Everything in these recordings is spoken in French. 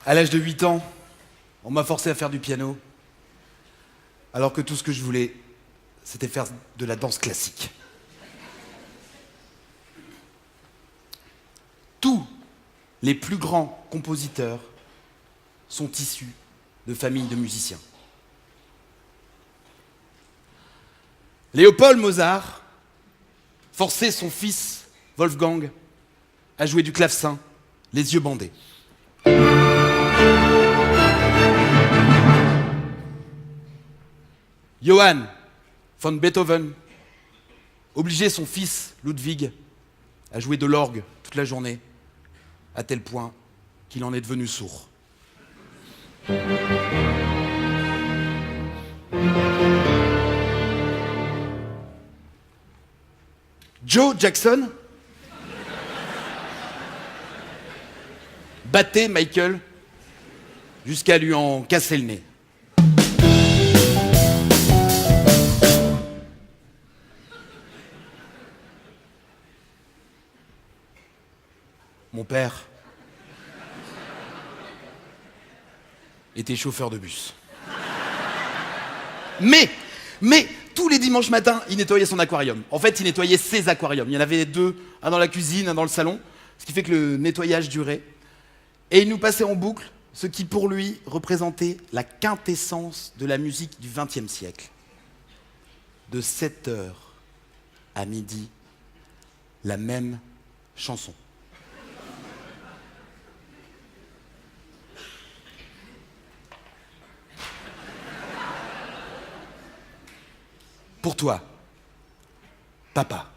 À l'âge de 8 ans, on m'a forcé à faire du piano, alors que tout ce que je voulais, c'était faire de la danse classique. Tous les plus grands compositeurs sont issus de familles de musiciens. Léopold Mozart forçait son fils Wolfgang à jouer du clavecin, les yeux bandés. Johann von Beethoven obligeait son fils Ludwig à jouer de l'orgue toute la journée, à tel point qu'il en est devenu sourd. Joe Jackson battait Michael jusqu'à lui en casser le nez. Mon père était chauffeur de bus. Mais, tous les dimanches matins, il nettoyait son aquarium. En fait, il nettoyait ses aquariums. Il y en avait deux, un dans la cuisine, un dans le salon, ce qui fait que le nettoyage durait. Et il nous passait en boucle ce qui, pour lui, représentait la quintessence de la musique du XXe siècle. De 7h à midi, la même chanson. Pour toi, papa.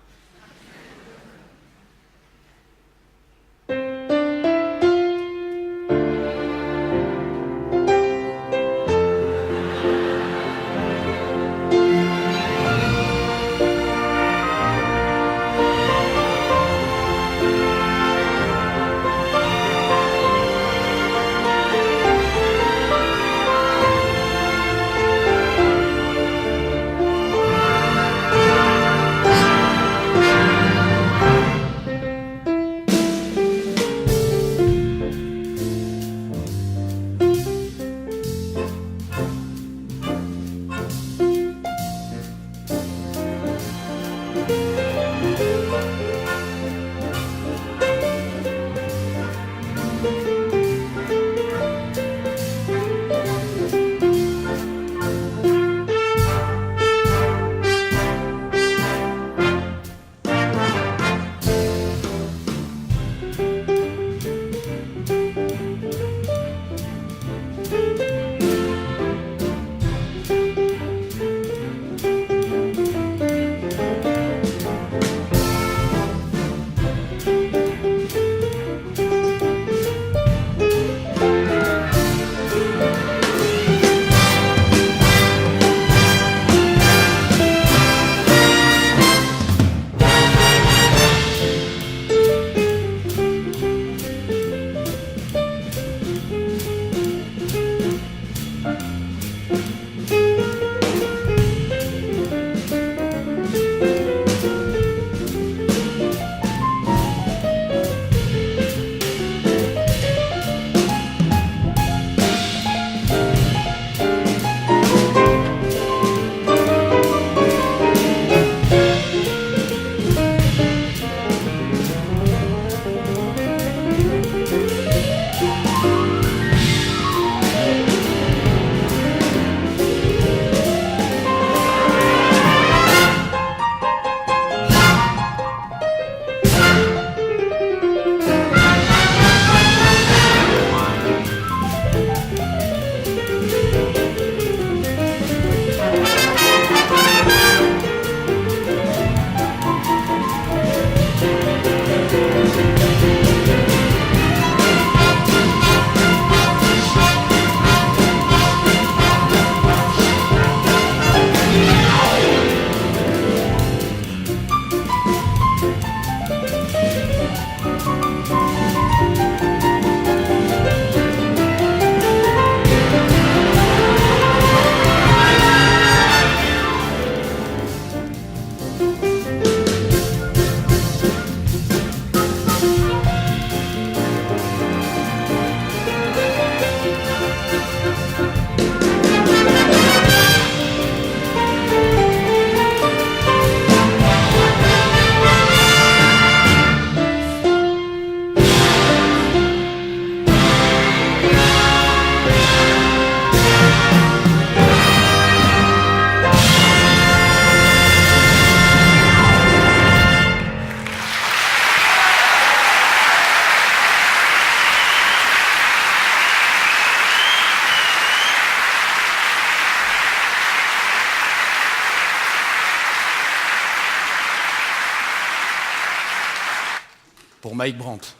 Mike Brandt.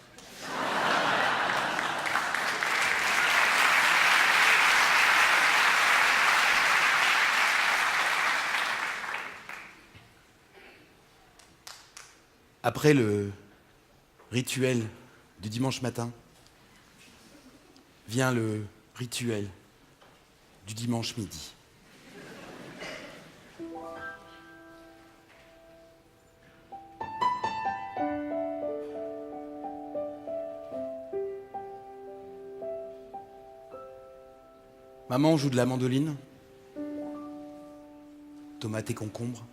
Après le rituel du dimanche matin, vient le rituel du dimanche midi. Maman joue de la mandoline, tomates et concombres.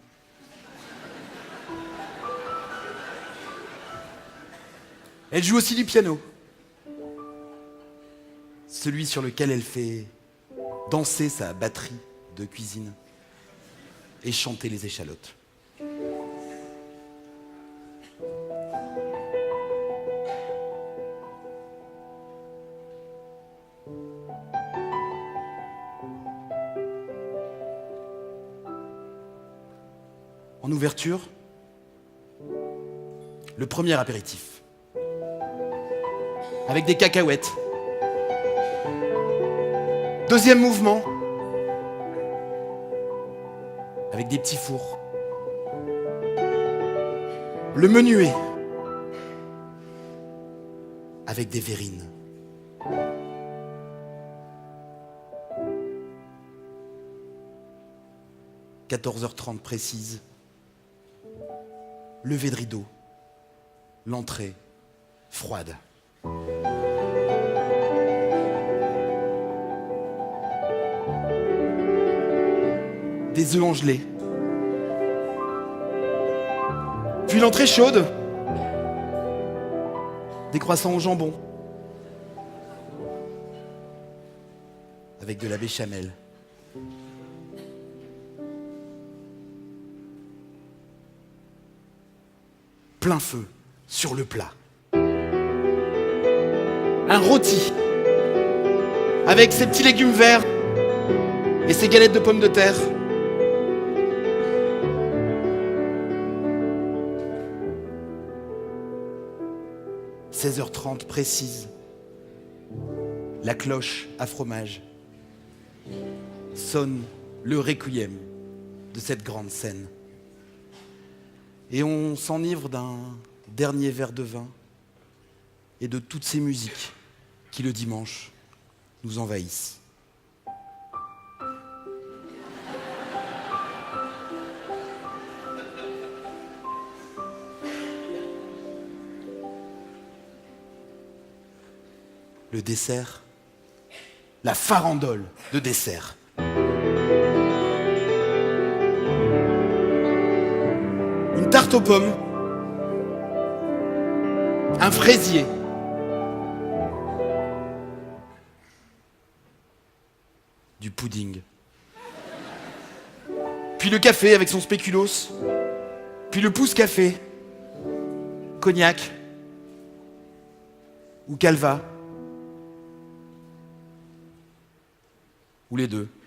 Elle joue aussi du piano, celui sur lequel elle fait danser sa batterie de cuisine et chanter les échalotes. En ouverture, le premier apéritif, avec des cacahuètes. Deuxième mouvement, avec des petits fours. Le menuet, avec des verrines. « 14h30 précise, lever de rideau, l'entrée froide. Des œufs en gelée. Puis l'entrée chaude. Des croissants au jambon. Avec de la béchamel. Plein feu sur le plat. Un rôti avec ses petits légumes verts et ses galettes de pommes de terre. « 16h30 précise, la cloche à fromage sonne le requiem de cette grande scène. Et on s'enivre d'un dernier verre de vin et de toutes ces musiques qui, le dimanche, nous envahissent. Le dessert, la farandole de dessert. Une tarte aux pommes, un fraisier, du pudding, puis le café avec son spéculoos, puis le pouce café, cognac ou calva, ou les deux. «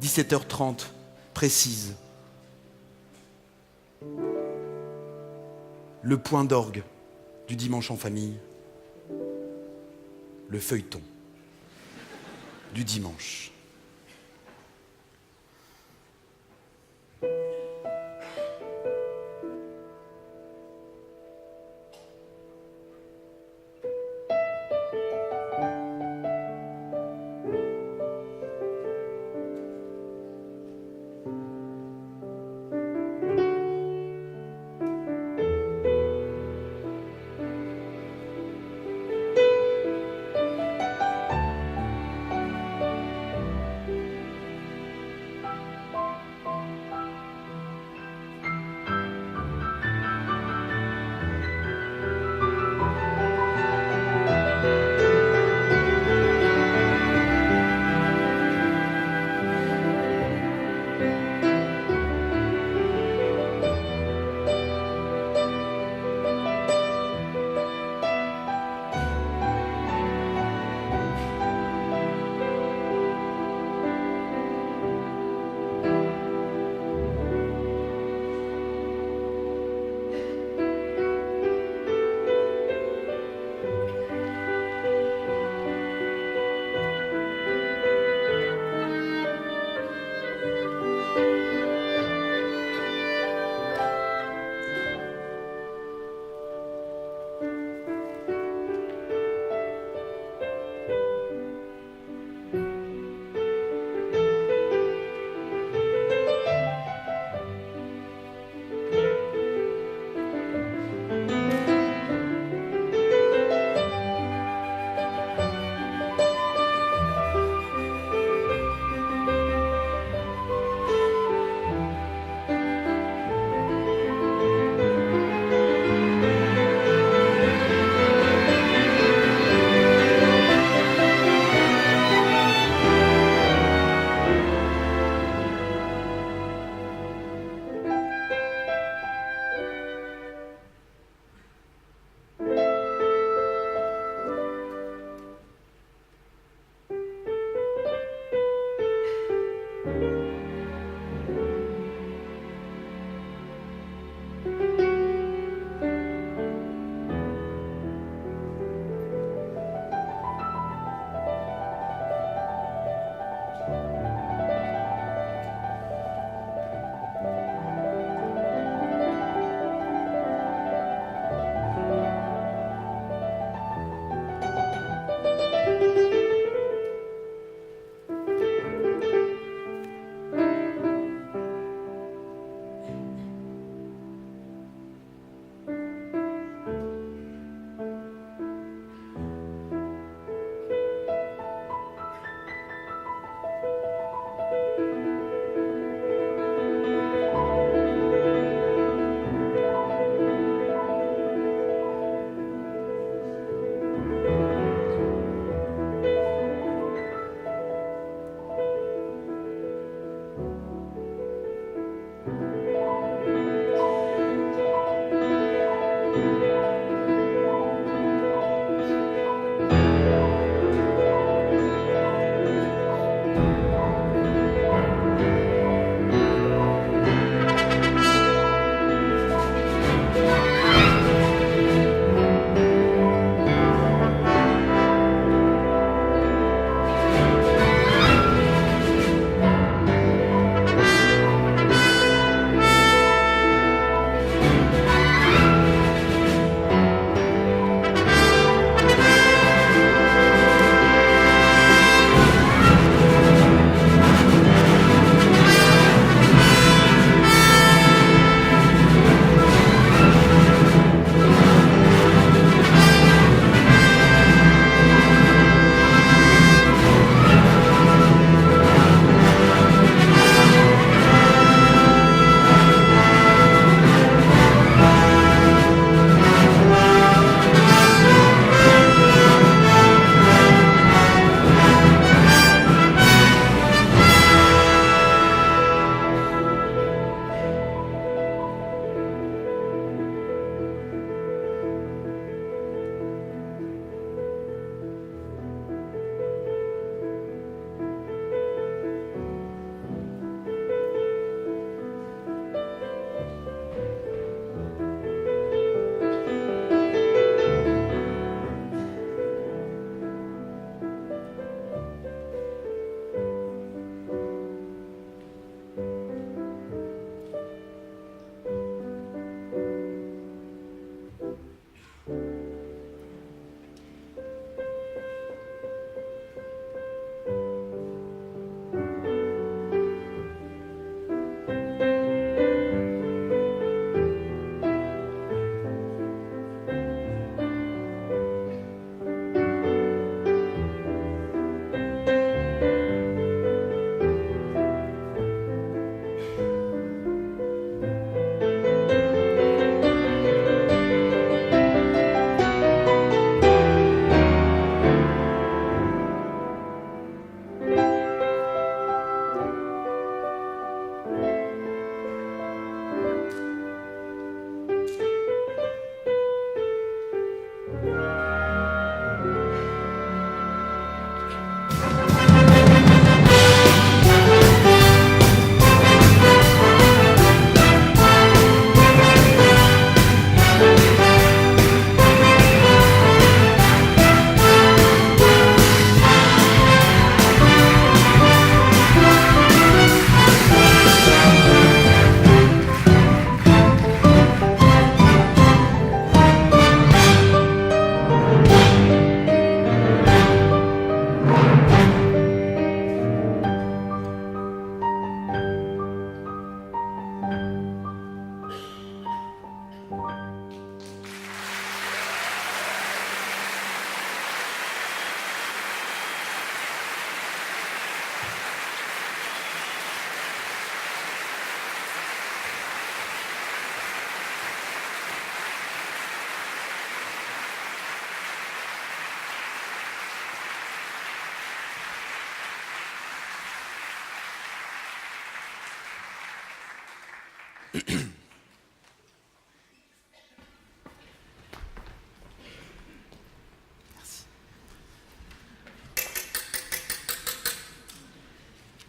17h30 précise. Le point d'orgue du dimanche en famille. Le feuilleton du dimanche.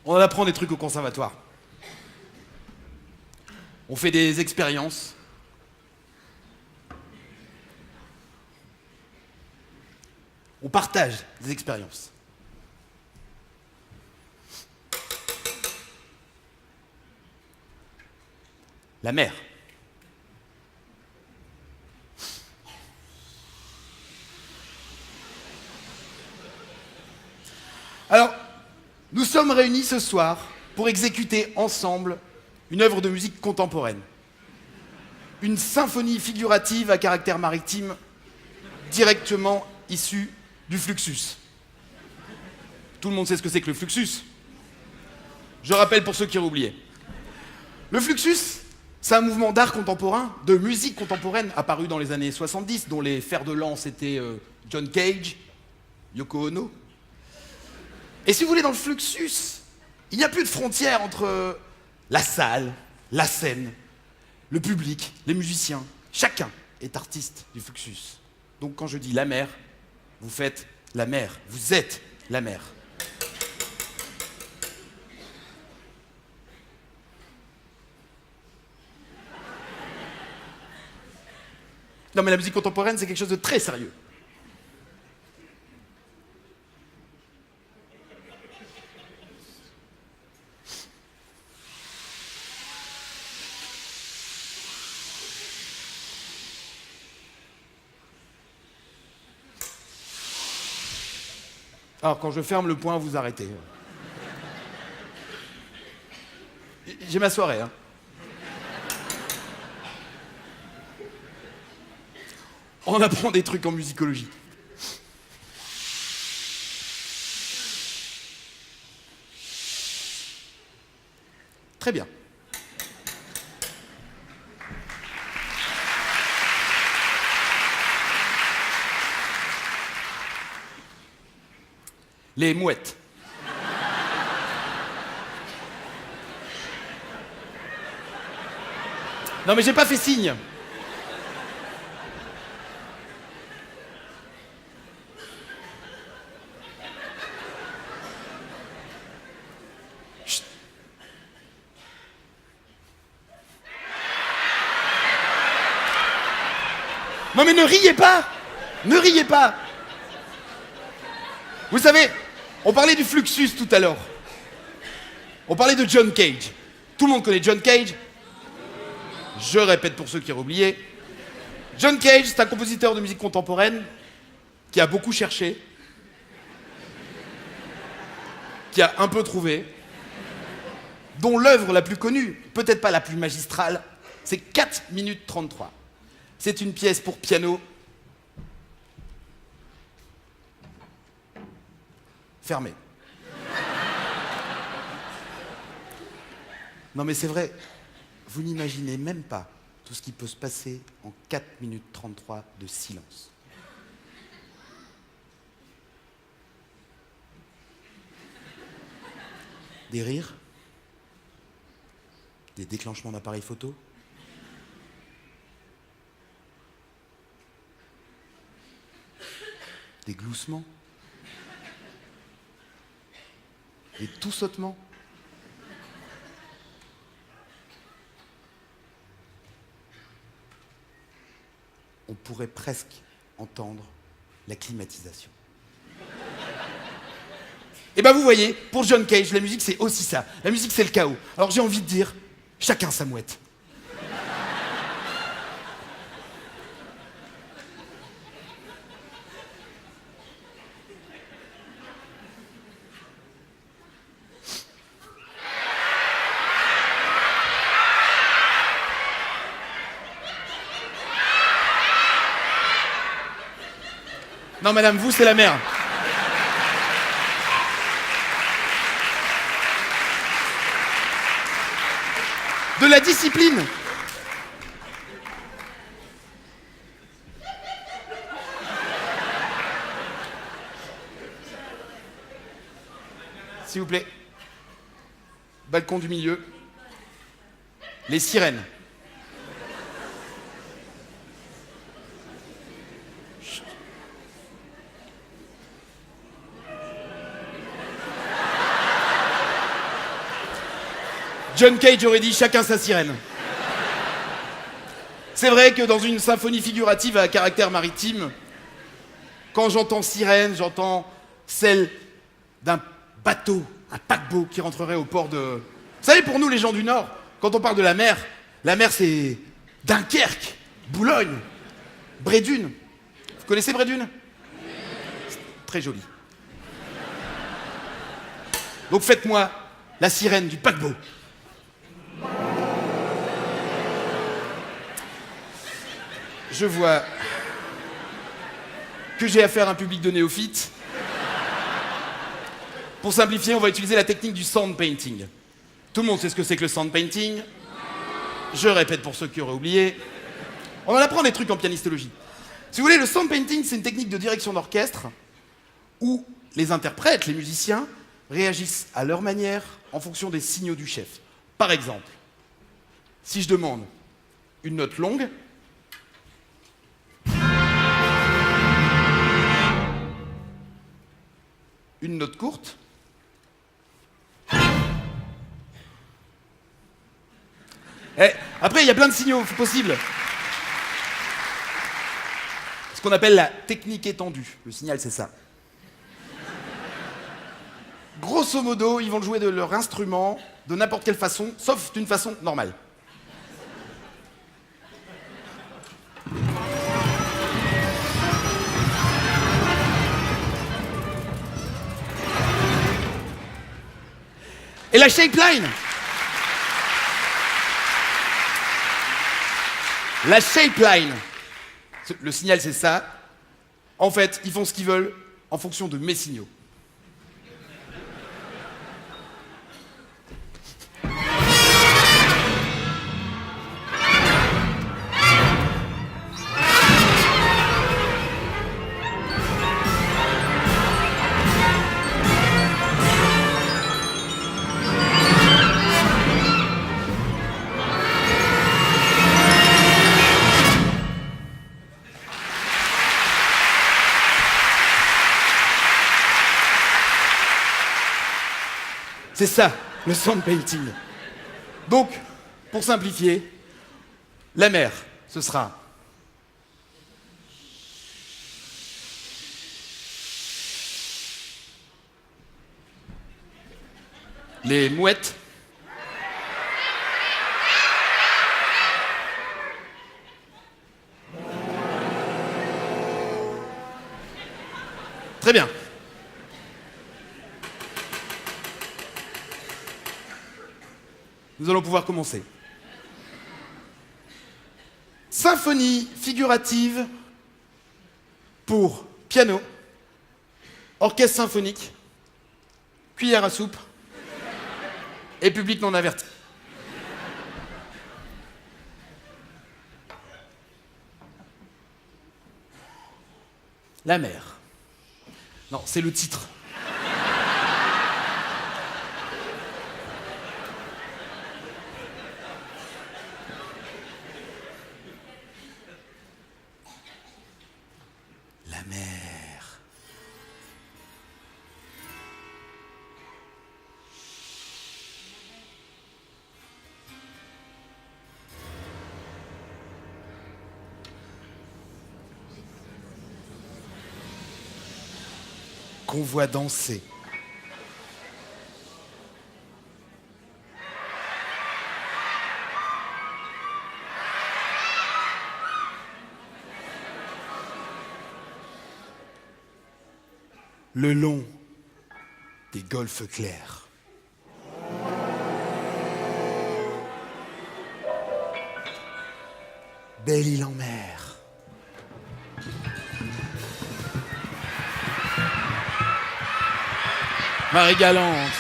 On apprend des trucs au conservatoire. On fait des expériences. On partage des expériences. La mer. Alors, nous sommes réunis ce soir pour exécuter ensemble une œuvre de musique contemporaine. Une symphonie figurative à caractère maritime directement issue du Fluxus. Tout le monde sait ce que c'est que le Fluxus. Je rappelle pour ceux qui auraient oublié. Le Fluxus, c'est un mouvement d'art contemporain, de musique contemporaine apparu dans les années 70, dont les fers de lance étaient John Cage, Yoko Ono. Et si vous voulez, dans le Fluxus, il n'y a plus de frontières entre la salle, la scène, le public, les musiciens. Chacun est artiste du Fluxus. Donc quand je dis la mer, vous faites la mer, vous êtes la mer. Non mais la musique contemporaine, c'est quelque chose de très sérieux. Alors, quand je ferme le poing, vous arrêtez. J'ai ma soirée, hein. On apprend des trucs en musicologie. Très bien. Les mouettes. Non mais j'ai pas fait signe. Chut. Non mais ne riez pas. Ne riez pas. Vous savez, on parlait du Fluxus tout à l'heure. On parlait de John Cage. Tout le monde connaît John Cage. Je répète pour ceux qui auraient oublié. John Cage, c'est un compositeur de musique contemporaine qui a beaucoup cherché, qui a un peu trouvé, dont l'œuvre la plus connue, peut-être pas la plus magistrale, c'est 4 minutes 33. C'est une pièce pour piano fermée. Non mais c'est vrai, vous n'imaginez même pas tout ce qui peut se passer en 4 minutes 33 de silence. Des rires, des déclenchements d'appareils photo, des gloussements, des tout sautements. On pourrait presque entendre la climatisation. Et ben vous voyez, pour John Cage, la musique c'est aussi ça. La musique c'est le chaos. Alors j'ai envie de dire, chacun sa mouette. Non madame, vous c'est la mer. De la discipline. S'il vous plaît. Balcon du milieu. Les sirènes. John Cage aurait dit chacun sa sirène. C'est vrai que dans une symphonie figurative à caractère maritime, quand j'entends sirène, j'entends celle d'un bateau, un paquebot qui rentrerait au port de... Vous savez, pour nous les gens du Nord, quand on parle de la mer c'est Dunkerque, Boulogne, Brédune. Vous connaissez Brédune? C'est très joli. Donc faites-moi la sirène du paquebot. Je vois que j'ai affaire à un public de néophytes. Pour simplifier, on va utiliser la technique du sand painting. Tout le monde sait ce que c'est que le sand painting. Je répète pour ceux qui auraient oublié. On en apprend des trucs en pianistologie. Si vous voulez, le sand painting, c'est une technique de direction d'orchestre où les interprètes, les musiciens, réagissent à leur manière en fonction des signaux du chef. Par exemple, si je demande une note longue, une note courte, après, il y a plein de signaux possibles. Ce qu'on appelle la technique étendue. Le signal, c'est ça. Grosso modo, ils vont le jouer de leur instrument de n'importe quelle façon, sauf d'une façon normale. Et la shape line. La shape line. Le signal, c'est ça. En fait, ils font ce qu'ils veulent en fonction de mes signaux. C'est ça, le sand painting. Donc, pour simplifier, la mer, ce sera les mouettes, très bien. Nous allons pouvoir commencer. Symphonie figurative pour piano, orchestre symphonique, cuillère à soupe et public non averti. La mer. Non, c'est le titre. La mer. qu'on voit danser. Le long des golfes clairs. Belle-Île en mer. Marie-Galante.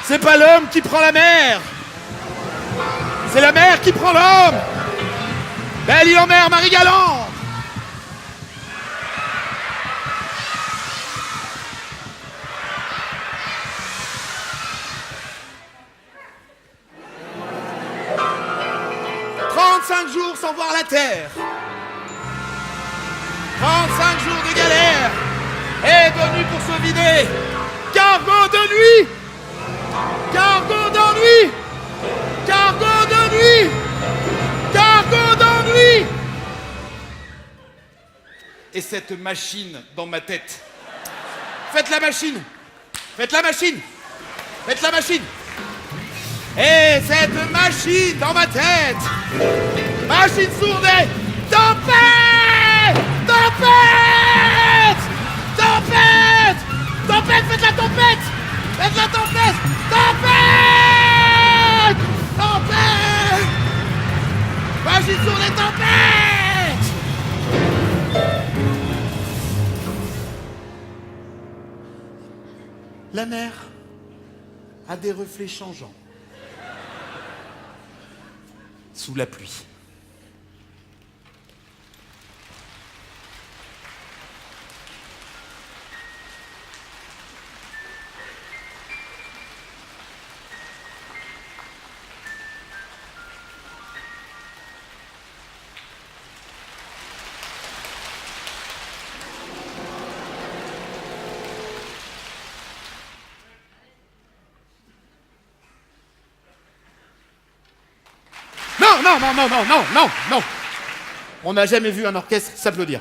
C'est pas l'homme qui prend la mer, c'est la mer qui prend l'homme. Belle-Île en mer, Marie-Galante. « 35 jours sans voir la terre. 35 jours de galère est venu pour se vider. Cargo de nuit. Cargo d'ennui. Cargo de nuit. Cargo d'ennui. Et cette machine dans ma tête. Faites la machine. Faites la machine. Faites la machine. Et cette machine dans ma tête. Machine sourde. Tempête. Tempête. Tempête. Tempête. Faites la tempête. Faites la tempête. Tempête. Tempête. Machine sourde et tempête. La mer a des reflets changeants sous la pluie. Non. On n'a jamais vu un orchestre s'applaudir.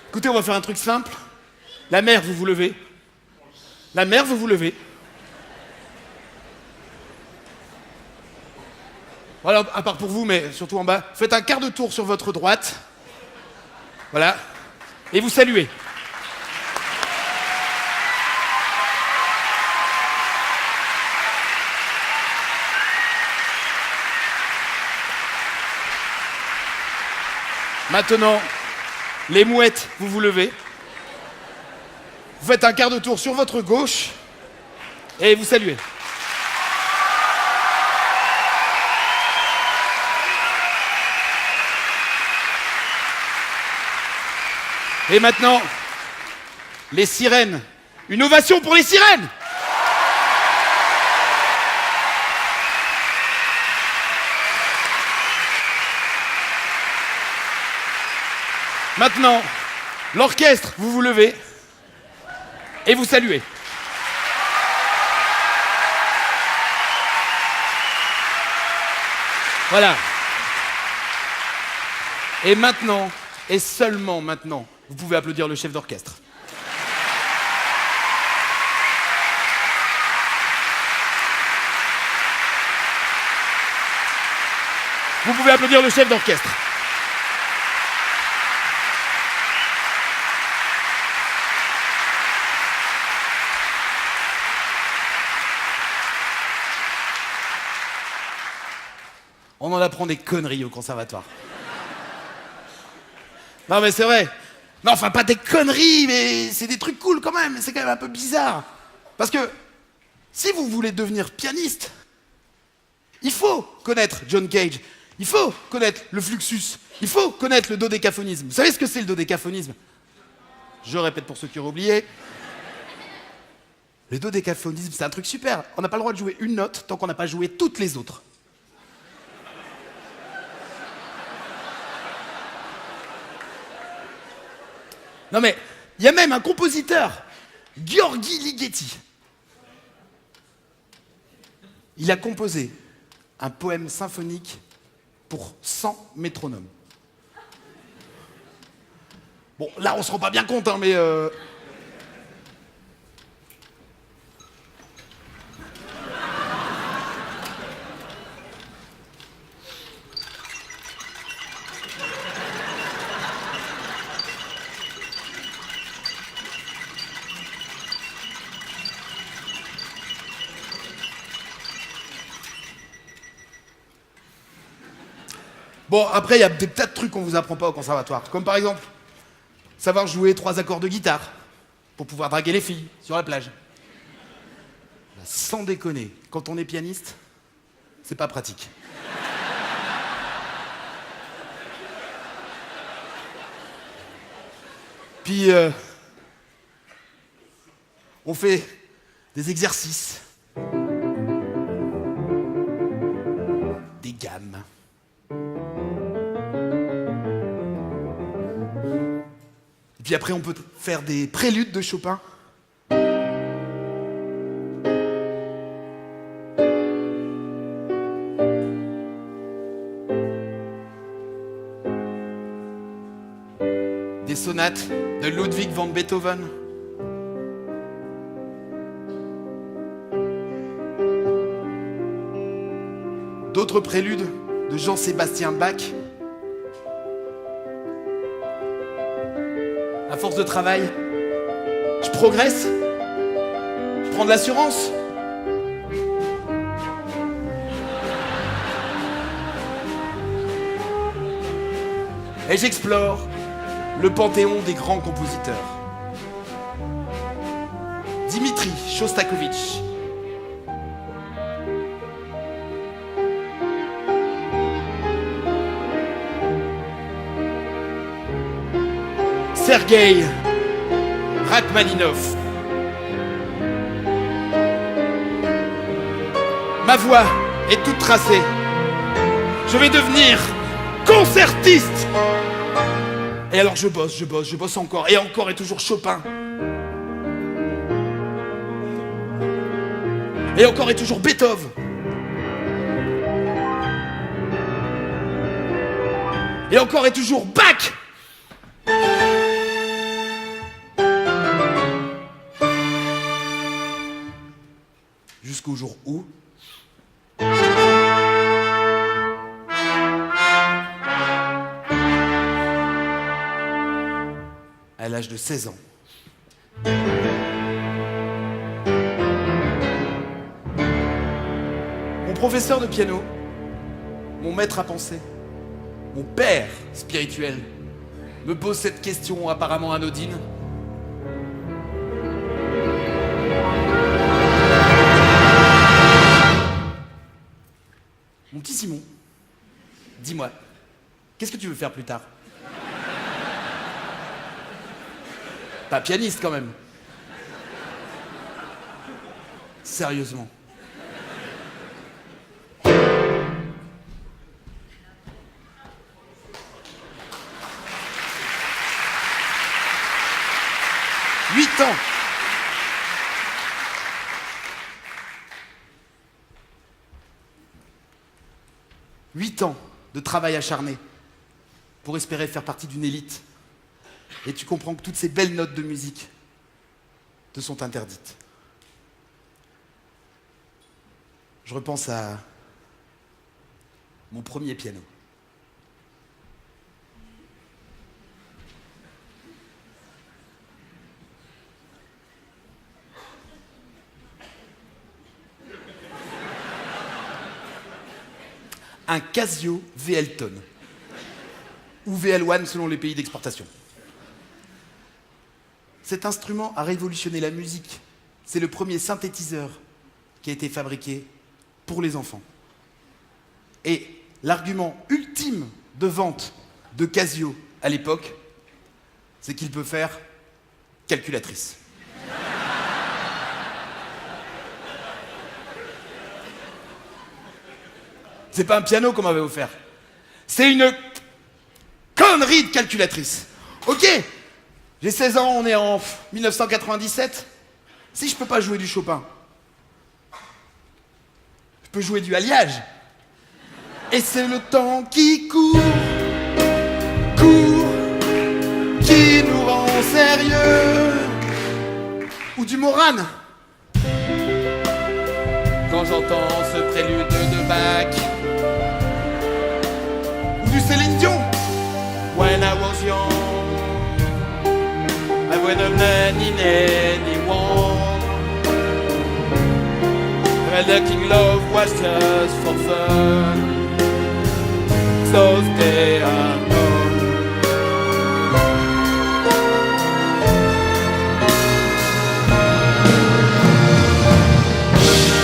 Écoutez, on va faire un truc simple. La mer, vous vous levez. La mer, vous vous levez. Voilà, à part pour vous, mais surtout en bas. Faites un quart de tour sur votre droite. Voilà. Et vous saluez. Maintenant, les mouettes, vous vous levez. Vous faites un quart de tour sur votre gauche et vous saluez. Et maintenant, les sirènes. Une ovation pour les sirènes! Maintenant, l'orchestre, vous vous levez et vous saluez. Voilà. Et maintenant, et seulement maintenant, vous pouvez applaudir le chef d'orchestre. Vous pouvez applaudir le chef d'orchestre. On en apprend des conneries au conservatoire. Non mais c'est vrai. Non, enfin pas des conneries, mais c'est des trucs cool quand même. C'est quand même un peu bizarre. Parce que si vous voulez devenir pianiste, il faut connaître John Cage. Il faut connaître le fluxus. Il faut connaître le dodécaphonisme. Vous savez ce que c'est le dodécaphonisme? Je répète pour ceux qui auraient oublié. Le dodécaphonisme, c'est un truc super. On n'a pas le droit de jouer une note tant qu'on n'a pas joué toutes les autres. Non mais, il y a même un compositeur, Gheorghi Ligeti. Il a composé un poème symphonique pour 100 métronomes. Bon, là, on se rend pas bien compte, hein, mais... Bon, après, il y a des tas de trucs qu'on vous apprend pas au conservatoire. Comme par exemple, savoir jouer 3 accords de guitare pour pouvoir draguer les filles sur la plage. Bah, sans déconner, quand on est pianiste, c'est pas pratique. Puis, on fait des exercices, des gammes. Et puis après, on peut faire des préludes de Chopin. Des sonates de Ludwig van Beethoven. D'autres préludes de Jean-Sébastien Bach. À force de travail, je progresse, je prends de l'assurance. Et j'explore le panthéon des grands compositeurs. Dimitri Shostakovich. Sergueï Rachmaninov. Ma voix est toute tracée. Je vais devenir concertiste. Et alors je bosse encore et toujours Chopin. Et encore et toujours Beethoven. Et encore et toujours Bach. Jusqu'au jour où à l'âge de 16 ans. Mon professeur de piano, mon maître à penser, mon père spirituel, me pose cette question apparemment anodine. Mon petit Simon, dis-moi, qu'est-ce que tu veux faire plus tard? Pas pianiste quand même. Sérieusement. Huit ans. 8 ans de travail acharné pour espérer faire partie d'une élite. Et tu comprends que toutes ces belles notes de musique te sont interdites. Je repense à mon premier piano. Un Casio VL-Tone, ou VL1 selon les pays d'exportation. Cet instrument a révolutionné la musique. C'est le premier synthétiseur qui a été fabriqué pour les enfants. Et l'argument ultime de vente de Casio à l'époque, c'est qu'il peut faire calculatrice. C'est pas un piano qu'on m'avait offert. C'est une connerie de calculatrice. Ok, j'ai 16 ans, on est en 1997. Si je peux pas jouer du Chopin, je peux jouer du alliage. Et c'est le temps qui court, court, qui nous rend sérieux. Ou du Moran. Quand j'entends ce prélude de Bach. Ou du Céline Dion. When I was young, I would have known in anyone. Making love was just for fun. Those days are gone.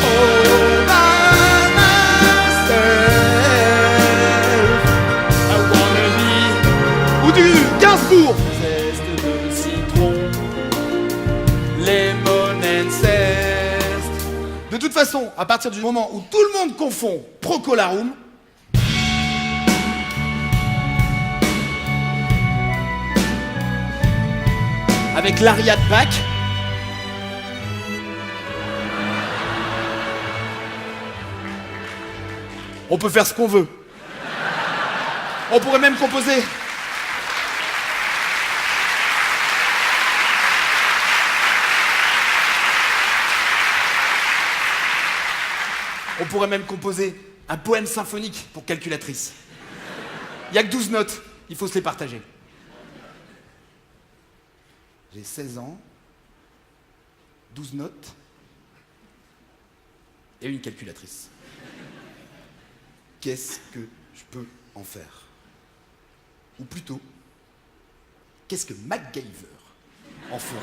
Oh, by myself, I wanna be. Ou du Gainsbourg. Zeste de citron, lemon and zest. De toute façon, à partir du moment où tout le monde confond Procolarum, avec l'aria de Bach, on peut faire ce qu'on veut. On pourrait même composer. On pourrait même composer un poème symphonique pour calculatrice. Il n'y a que 12 notes, il faut se les partager. J'ai 16 ans, 12 notes et une calculatrice. Qu'est-ce que je peux en faire? Ou plutôt, qu'est-ce que MacGyver en ferait?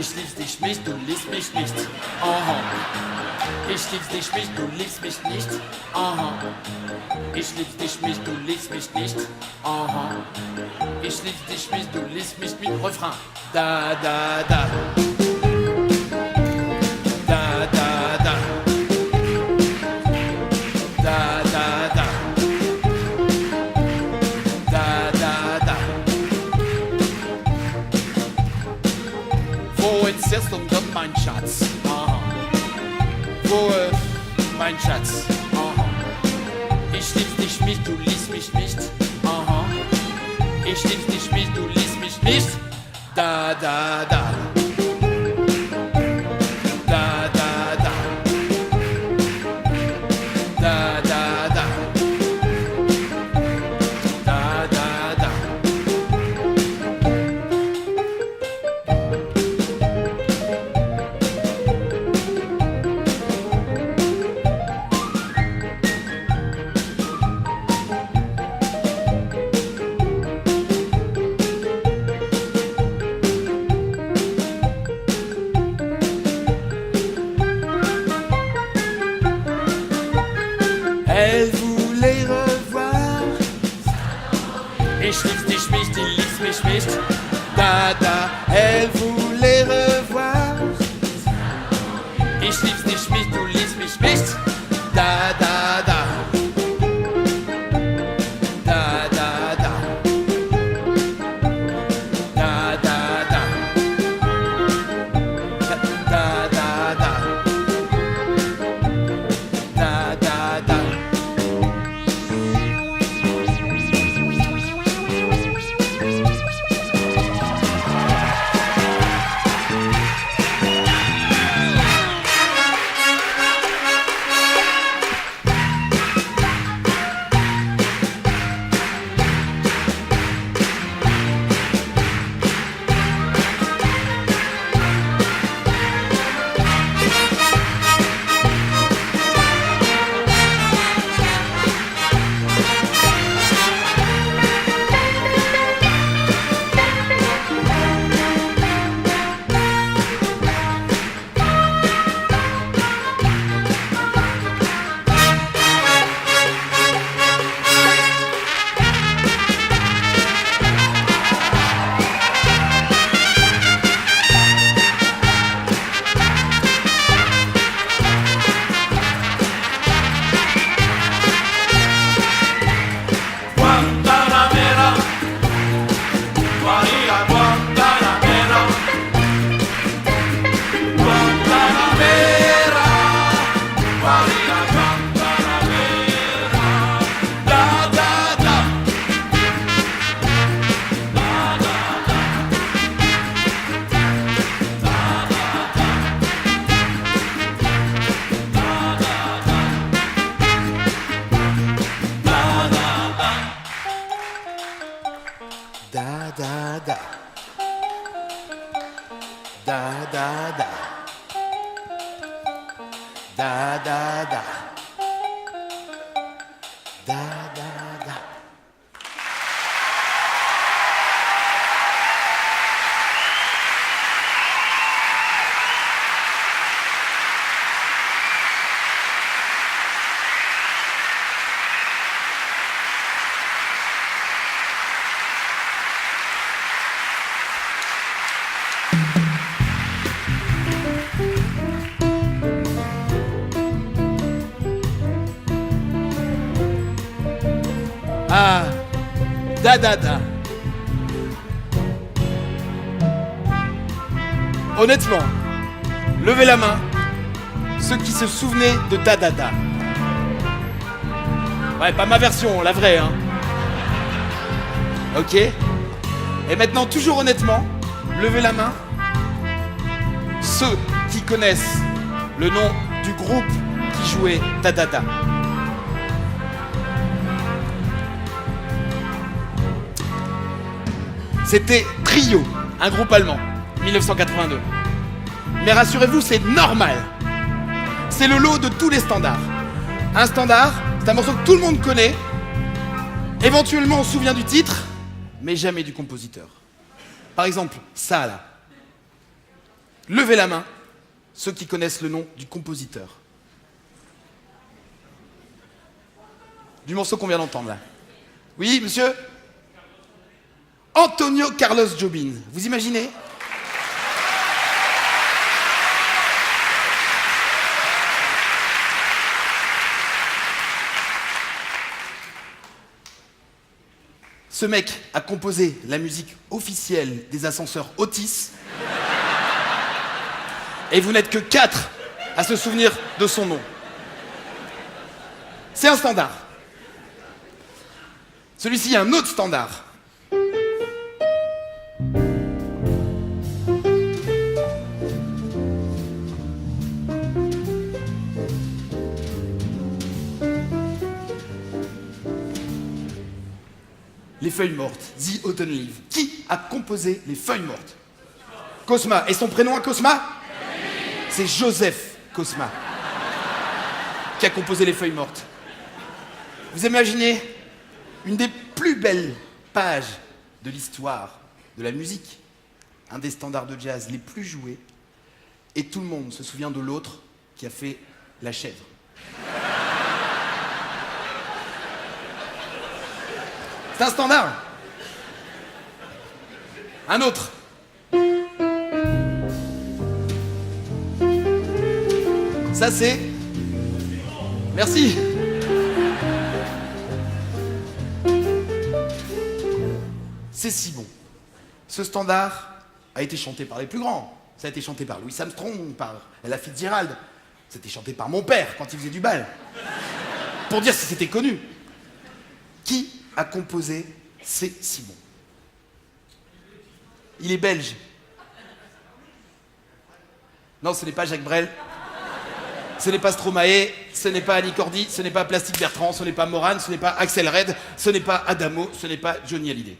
Ich lieb's dich nicht, du liebst mich nicht. Aha. Ich lieb's dich nicht, du liebst mich nicht. Aha. Ich lieb's dich nicht, du liebst mich nicht. Aha. Ich lieb's dich nicht, du liebst mich nicht. Refrain. Da, da, da. Da, da, da. Da, da, da. Da, da, da. Wo insist um Gott, mein Schatz? Aha. Wo, mein Schatz? Aha. Ich lieb's dich nicht, du liebst mich nicht. Aha. Ich lieb's dich nicht, du liebst mich nicht. Da, da, da. Da, da, da. Da, da, da. Da, da, da. Elle voulait revoir. Ich lieb's dich nicht, du liebst mich nicht. Da, da, elle voulait revoir. Ich lieb's dich nicht, du liebst mich nicht. Da, da, da. Da, da, da. Da, da, da. Da, da, da. Da, da, da. Da da da. Da da da. Da da da. Da da da. Ah, da da da. Honnêtement, levez la main, ceux qui se souvenaient de da da da. Ouais, pas ma version, la vraie, hein. Ok. Et maintenant, toujours honnêtement, levez la main, ceux qui connaissent le nom du groupe qui jouait da da da. C'était Trio, un groupe allemand, 1982. Mais rassurez-vous, c'est normal. C'est le lot de tous les standards. Un standard, c'est un morceau que tout le monde connaît. Éventuellement, on se souvient du titre, mais jamais du compositeur. Par exemple, ça là. Levez la main, ceux qui connaissent le nom du compositeur. Du morceau qu'on vient d'entendre là. Oui, monsieur ? Antonio Carlos Jobim, vous imaginez ? Ce mec a composé la musique officielle des ascenseurs Otis. Et vous n'êtes que 4 à se souvenir de son nom. C'est un standard. Celui-ci est un autre standard. Les feuilles mortes, The Autumn Leaves. Qui a composé les feuilles mortes ? Cosma. Et son prénom à Cosma ? C'est Joseph Cosma qui a composé les feuilles mortes. Vous imaginez une des plus belles pages de l'histoire de la musique, un des standards de jazz les plus joués, et tout le monde se souvient de l'autre qui a fait La Chèvre. C'est un standard. Un autre. Ça c'est... Merci. C'est si bon. Ce standard a été chanté par les plus grands. Ça a été chanté par Louis Armstrong, par Ella Fitzgerald. C'était chanté par mon père quand il faisait du bal. Pour dire si c'était connu. Qui a composé C'est si bon? Il est belge. Non, ce n'est pas Jacques Brel. Ce n'est pas Stromae, ce n'est pas Annie Cordy, ce n'est pas Plastique Bertrand, ce n'est pas Morane, ce n'est pas Axel Red, ce n'est pas Adamo, ce n'est pas Johnny Hallyday.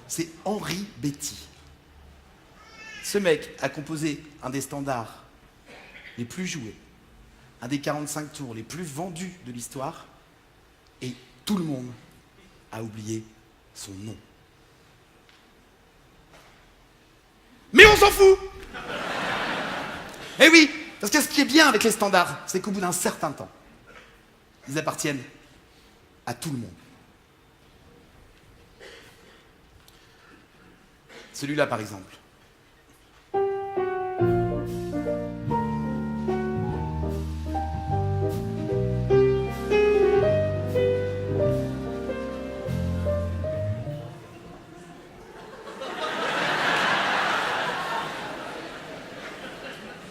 C'est Henri Betty. Ce mec a composé un des standards les plus joués, un des 45 tours les plus vendus de l'histoire, et tout le monde a oublié son nom. Mais on s'en fout! Eh oui, parce que ce qui est bien avec les standards, c'est qu'au bout d'un certain temps, ils appartiennent à tout le monde. Celui-là, par exemple.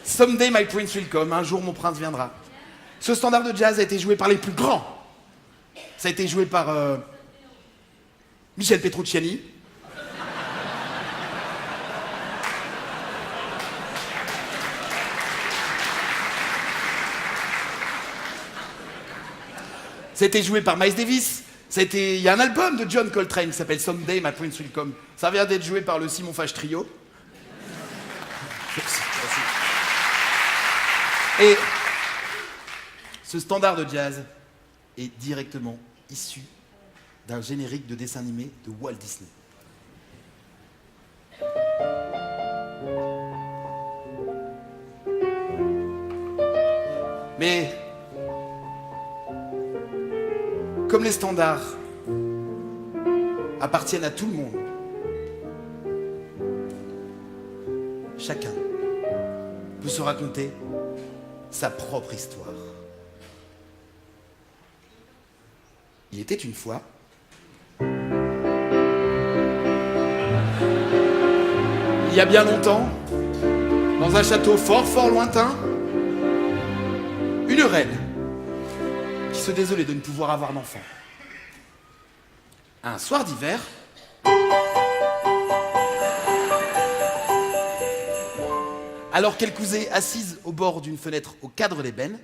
Someday my prince will come, un jour mon prince viendra. Ce standard de jazz a été joué par les plus grands. Ça a été joué par Michel Petrucciani. Ça a été joué par Miles Davis, Il y a un album de John Coltrane qui s'appelle Someday My Prince Will Come. Ça vient d'être joué par le Simon Fage Trio. Et ce standard de jazz est directement issu d'un générique de dessin animé de Walt Disney. Mais comme les standards appartiennent à tout le monde, chacun peut se raconter sa propre histoire. Il était une fois il y a bien longtemps, dans un château fort fort lointain, une reine qui se désolait de ne pouvoir avoir d'enfant. Un soir d'hiver, alors qu'elle cousait assise au bord d'une fenêtre au cadre d'ébène,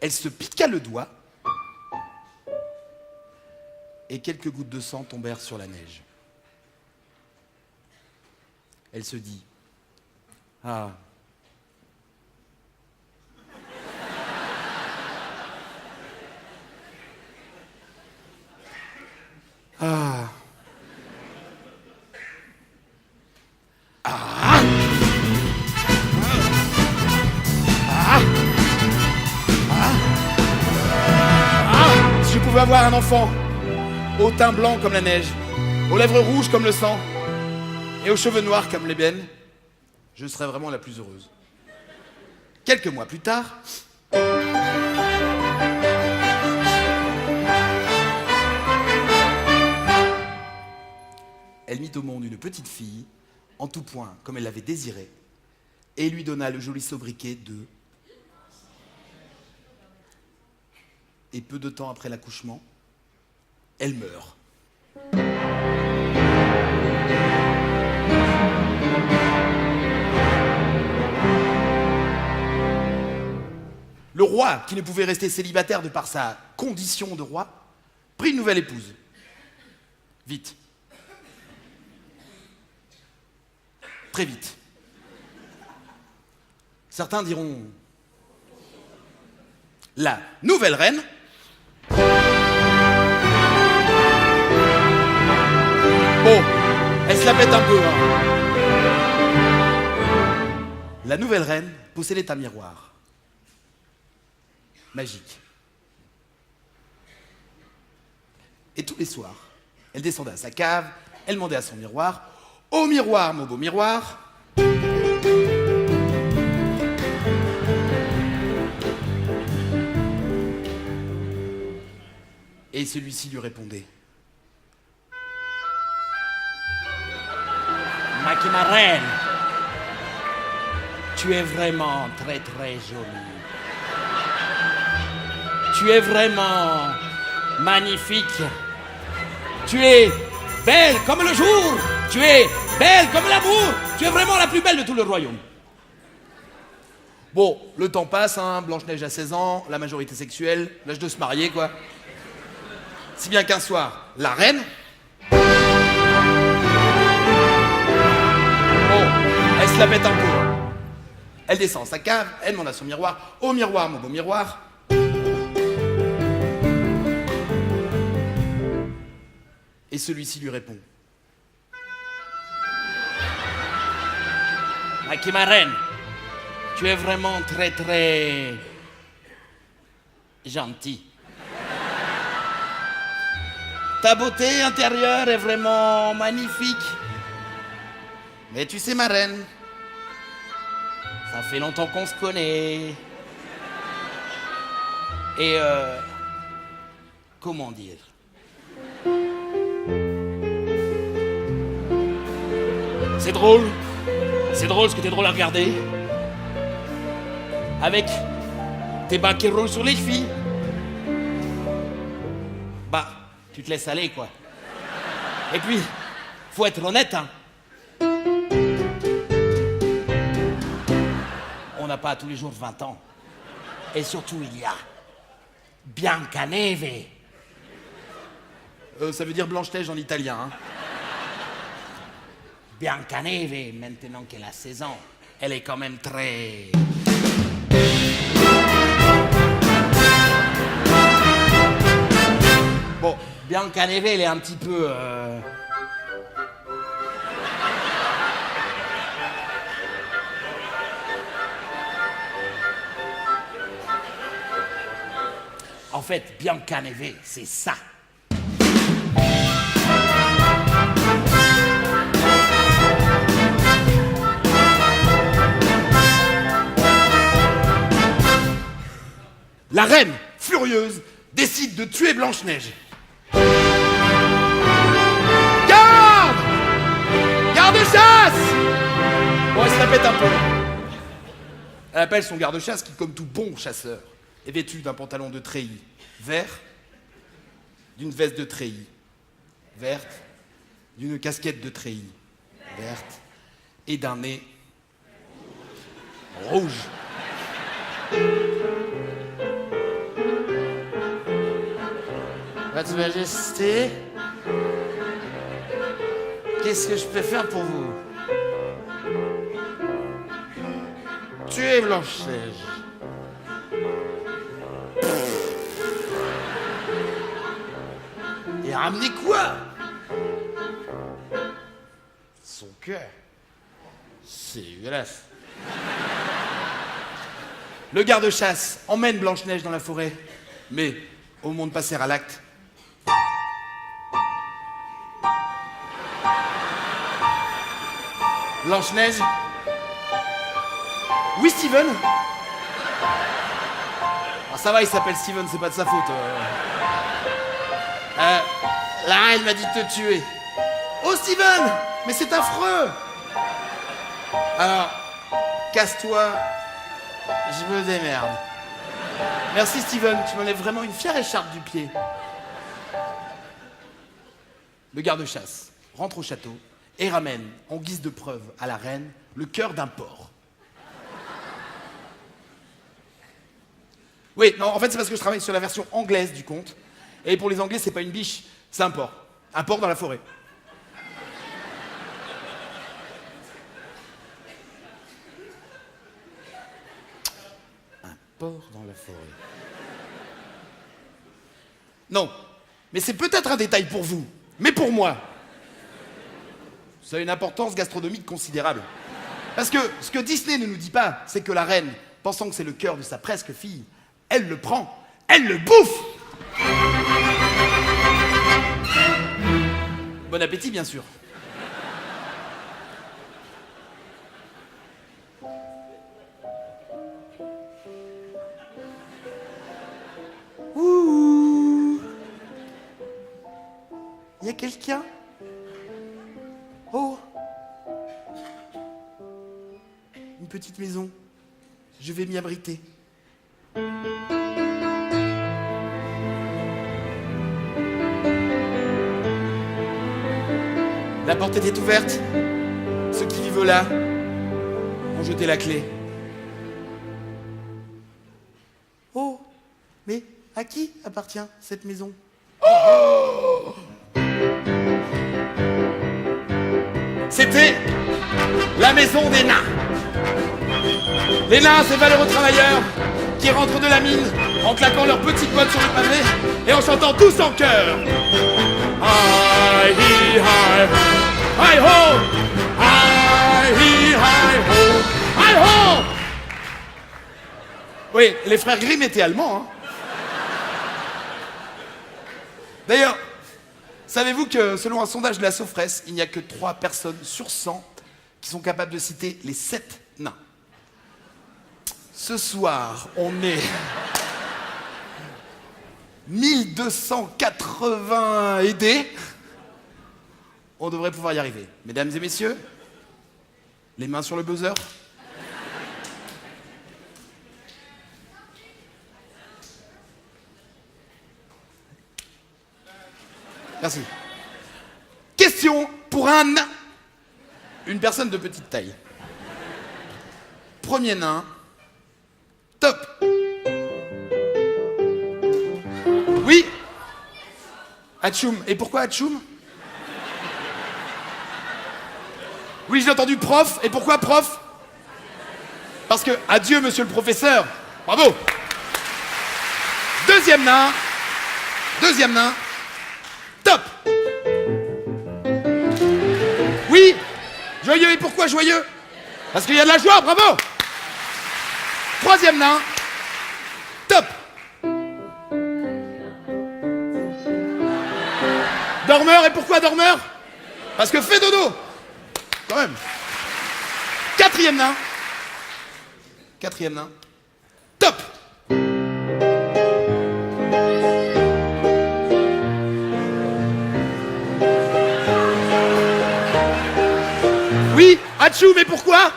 elle se piqua le doigt et quelques gouttes de sang tombèrent sur la neige. Elle se dit « Ah, ah, ah, si je pouvais avoir un enfant, au teint blanc comme la neige, aux lèvres rouges comme le sang, et aux cheveux noirs comme l'ébène, je serais vraiment la plus heureuse. » Quelques mois plus tard, elle mit au monde une petite fille, en tout point comme elle l'avait désiré, et lui donna le joli sobriquet de... Et peu de temps après l'accouchement, elle meurt. Le roi, qui ne pouvait rester célibataire de par sa condition de roi, prit une nouvelle épouse. Vite. Très vite. Certains diront... La nouvelle reine... Bon, elle se la pète un peu, hein. La nouvelle reine possédait un miroir. Magique. Et tous les soirs, elle descendait à sa cave, elle demandait à son miroir: « Ô miroir, mon beau miroir !» Et celui-ci lui répondait: « Ma reine, tu es vraiment très très jolie. Tu es vraiment magnifique. Tu es belle comme le jour. Tu es belle comme l'amour. Tu es vraiment la plus belle de tout le royaume. » Bon, le temps passe, hein, Blanche-Neige a 16 ans, la majorité sexuelle, l'âge de se marier, quoi. Si bien qu'un soir, la reine... Bon, elle se la pète un peu. Elle descend à sa cave, elle demande à son miroir: « Ô miroir, mon beau miroir !» Et celui-ci lui répond: « Ma reine, tu es vraiment très très gentille. Ta beauté intérieure est vraiment magnifique. Mais tu sais, ma reine, ça fait longtemps qu'on se connaît. Et comment dire? C'est drôle ce que t'es drôle à regarder. Avec tes bas qui roulent sur les chevilles. Bah, tu te laisses aller, quoi. Et puis, faut être honnête, hein. On n'a pas tous les jours 20 ans. Et surtout, il y a Biancaneve. Ça veut dire Blanche-Neige en italien. Hein. Biancaneve, maintenant qu'elle a 16 ans, elle est quand même très... Bon, Biancaneve, elle est un petit peu... En fait, Biancaneve, c'est ça. La reine, furieuse, décide de tuer Blanche-Neige. Garde! Garde-chasse! Bon, elle se la pète un peu. Elle appelle son garde-chasse qui, comme tout bon chasseur, est vêtu d'un pantalon de treillis vert, d'une veste de treillis verte, d'une casquette de treillis verte et d'un nez rouge. Votre Majesté, qu'est-ce que je peux faire pour vous? Tuez Blanche-Neige. Et ramener quoi? Son cœur. C'est dégueulasse. Le garde-chasse emmène Blanche-Neige dans la forêt, mais au moment de passer à l'acte, Blanche-Neige? Oui, Steven? Ah, ça va, il s'appelle Steven, c'est pas de sa faute. La reine m'a dit de te tuer. Oh, Steven! Mais c'est affreux! Alors, casse-toi, je me démerde. Merci, Steven, tu m'enlèves vraiment une fière écharpe du pied. Le garde-chasse rentre au château et ramène, en guise de preuve à la reine, le cœur d'un porc. Oui, non, en fait, c'est parce que je travaille sur la version anglaise du conte. Et pour les Anglais, c'est pas une biche, c'est un porc. Un porc dans la forêt. Un porc dans la forêt. Non, mais c'est peut-être un détail pour vous, mais pour moi, ça a une importance gastronomique considérable. Parce que ce que Disney ne nous dit pas, c'est que la reine, pensant que c'est le cœur de sa presque fille, elle le prend, elle le bouffe! Bon appétit, bien sûr. Ouh! Y a quelqu'un? Oh! Une petite maison. Je vais m'y abriter. La porte était ouverte. Ceux qui vivent là ont jeté la clé. Oh, mais à qui appartient cette maison? Oh! C'était la maison des nains. Les nains, ces valeureux travailleurs qui rentrent de la mine en claquant leurs petites bottes sur le pavé et en chantant tous en chœur. Hi, hi, hi, hi ho, hi, hi, hi ho, hi ho. Oui, les frères Grimm étaient allemands. Hein. D'ailleurs, savez-vous que selon un sondage de la Sofresse, il n'y a que 3 personnes sur 100 qui sont capables de citer les 7 nains. Ce soir, on est 1280 aidés. On devrait pouvoir y arriver. Mesdames et messieurs, les mains sur le buzzer. Merci. Question pour un nain. Une personne de petite taille. Premier nain. Top. Oui. Atchoum. Et pourquoi Atchoum? Oui, j'ai entendu prof. Et pourquoi prof? Parce que adieu, monsieur le professeur. Bravo. Deuxième nain. Deuxième nain. Top. Oui. Joyeux. Et pourquoi joyeux? Parce qu'il y a de la joie. Bravo. Troisième nain. Top. Dormeur. Et pourquoi dormeur? Parce que fait dodo. Quand même. Quatrième nain. Quatrième nain. Top. Oui, Atchou, mais pourquoi?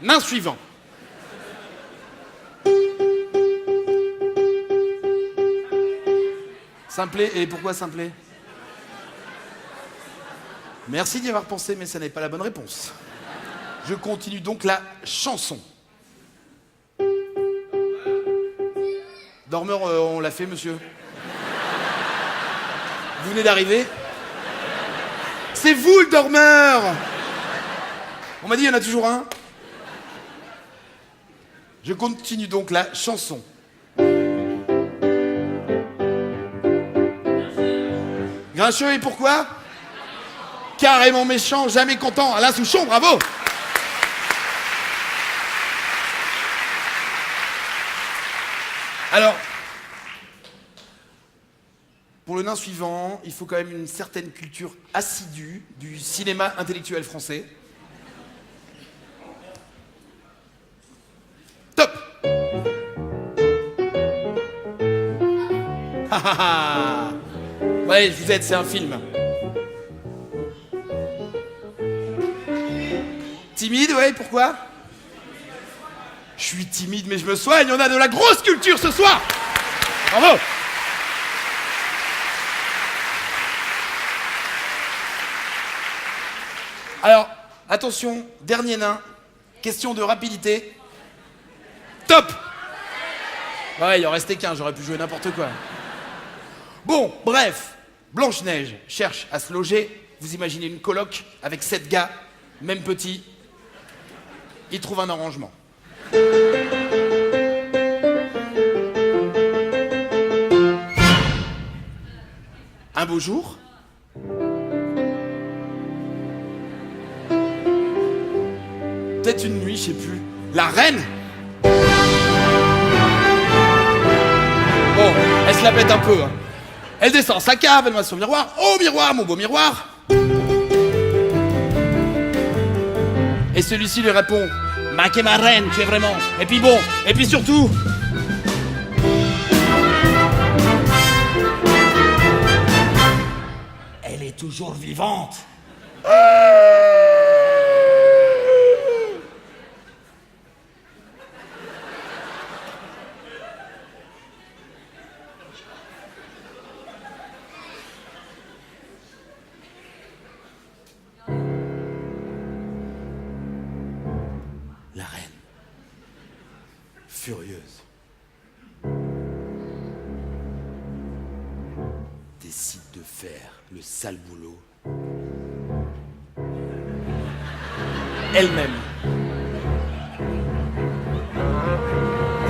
Nain suivant. Simplet, et pourquoi simplet? Merci d'y avoir pensé, mais ça n'est pas la bonne réponse. Je continue donc la chanson. Dormeur, on l'a fait, monsieur. Vous venez d'arriver. C'est vous, le dormeur! On m'a dit, il y en a toujours un. Je continue donc la chanson. Grincheux, et pourquoi? Carrément méchant, jamais content. Alain Souchon, bravo! Alors, pour le nain suivant, il faut quand même une certaine culture assidue du cinéma intellectuel français. Top! Ouais, je vous aide, c'est un film. Timide, ouais, pourquoi? Je suis timide, mais je me soigne, on a de la grosse culture ce soir! Bravo! Alors, attention, dernier nain, question de rapidité. Top! Ouais, il en restait qu'un, j'aurais pu jouer n'importe quoi. Bon, bref, Blanche-Neige cherche à se loger. Vous imaginez une coloc avec 7 gars, même petits. Il trouve un arrangement. Un beau jour, peut-être une nuit, je sais plus, la reine. Bon, elle se la pète un peu, hein. Elle descend sa cave, elle va sur le miroir. Oh miroir, mon beau miroir. Et celui-ci lui répond: Ma qu'est ma reine, tu es vraiment. Et puis bon, et puis surtout. Elle est toujours vivante. La reine, furieuse, décide de faire le sale boulot elle-même.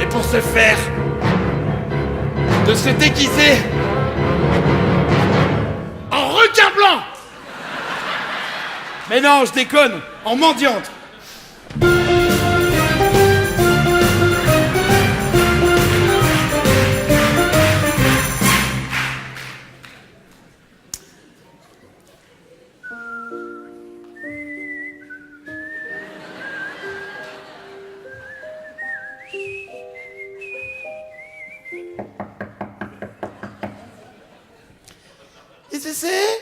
Et pour ce faire, de se déguiser en requin blanc. Mais non, je déconne, en mendiante. Et c'est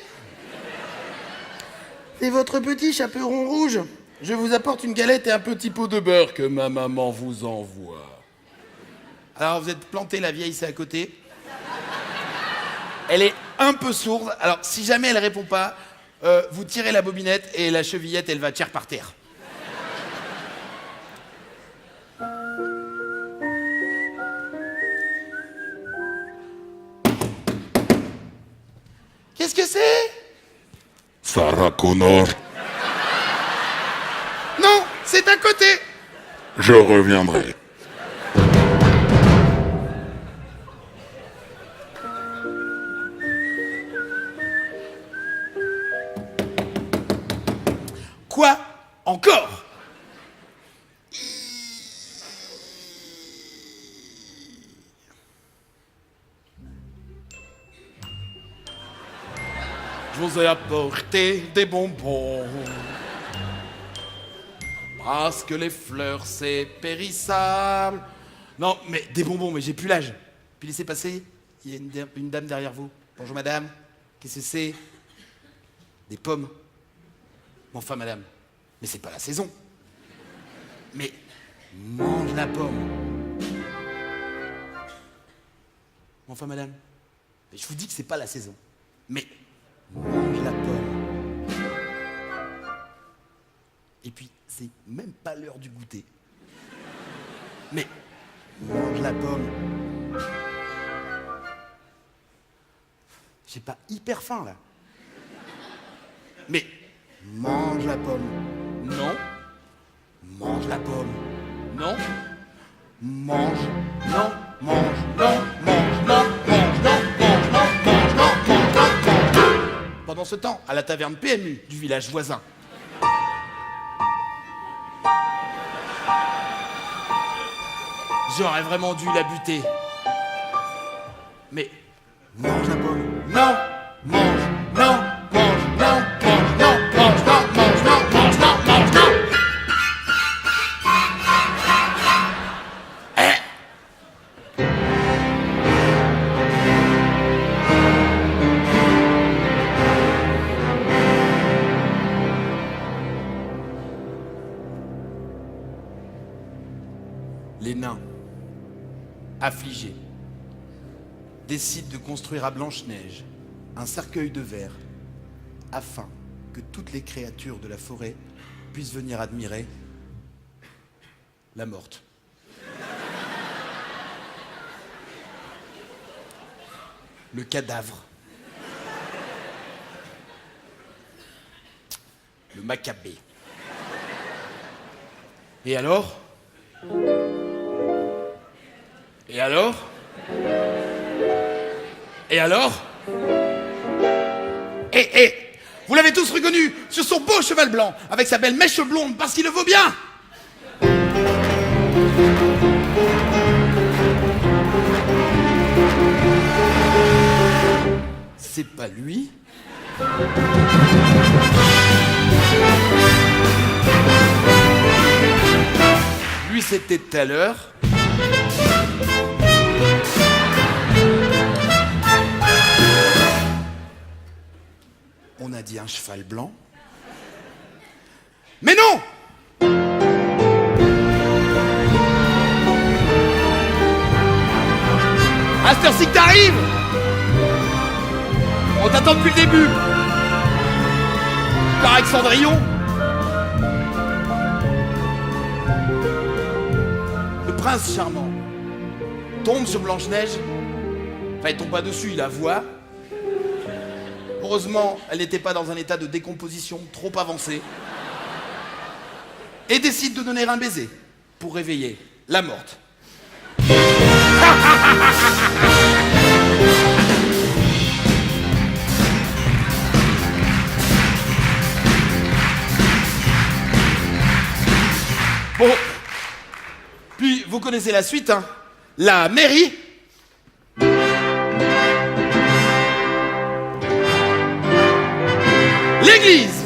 votre petit chaperon rouge. Je vous apporte une galette et un petit pot de beurre que ma maman vous envoie. Alors vous êtes planté, la vieille c'est à côté. Elle est un peu sourde. Alors si jamais elle répond pas, vous tirez la bobinette et la chevillette elle va tirer par terre. Sarah Connor. Non, c'est à côté. Je reviendrai. Quoi encore? Je vous ai apporté des bonbons. Parce que les fleurs, c'est périssable. Non, mais des bonbons, mais j'ai plus l'âge. Puis laissez passer, il y a une dame derrière vous. Bonjour madame, qu'est-ce que c'est? Des pommes. Enfin madame, mais c'est pas la saison. Mais mange la pomme. Enfin madame, mais je vous dis que c'est pas la saison. Mais mange la pomme. Et puis, c'est même pas l'heure du goûter. Mais mange la pomme. J'ai pas hyper faim là. Mais mange la pomme. Non. Mange la pomme. Non. Mange. Non. Mange. Non. Mange. Non. Mange. Non. Mange. Non. Mange. Non. Mange. Non. Pendant ce temps, à la taverne PMU du village voisin, j'aurais vraiment dû la buter. Mais mange la pomme. Non. Mange. Non. Mange. Non. Mange. Non. Mange. Non. Mange. Non. Mange. Non. Mange. Non. Les nains, affligés, décident de construire à Blanche-Neige un cercueil de verre afin que toutes les créatures de la forêt puissent venir admirer la morte. Le cadavre. Le macabé. Et alors? Et alors? Et alors? Vous l'avez tous reconnu sur son beau cheval blanc, avec sa belle mèche blonde, parce qu'il le vaut bien. C'est pas lui. Lui, c'était tout à l'heure. On a dit un cheval blanc. Mais non! À cette heure-ci que t'arrives! On t'attend depuis le début! Par Alexandrion! Le prince charmant tombe sur Blanche-Neige. Enfin, il tombe pas dessus, il la voit. Heureusement, elle n'était pas dans un état de décomposition trop avancé. Et décide de donner un baiser pour réveiller la morte. Bon. Puis, vous connaissez la suite, hein. La mairie. L'église.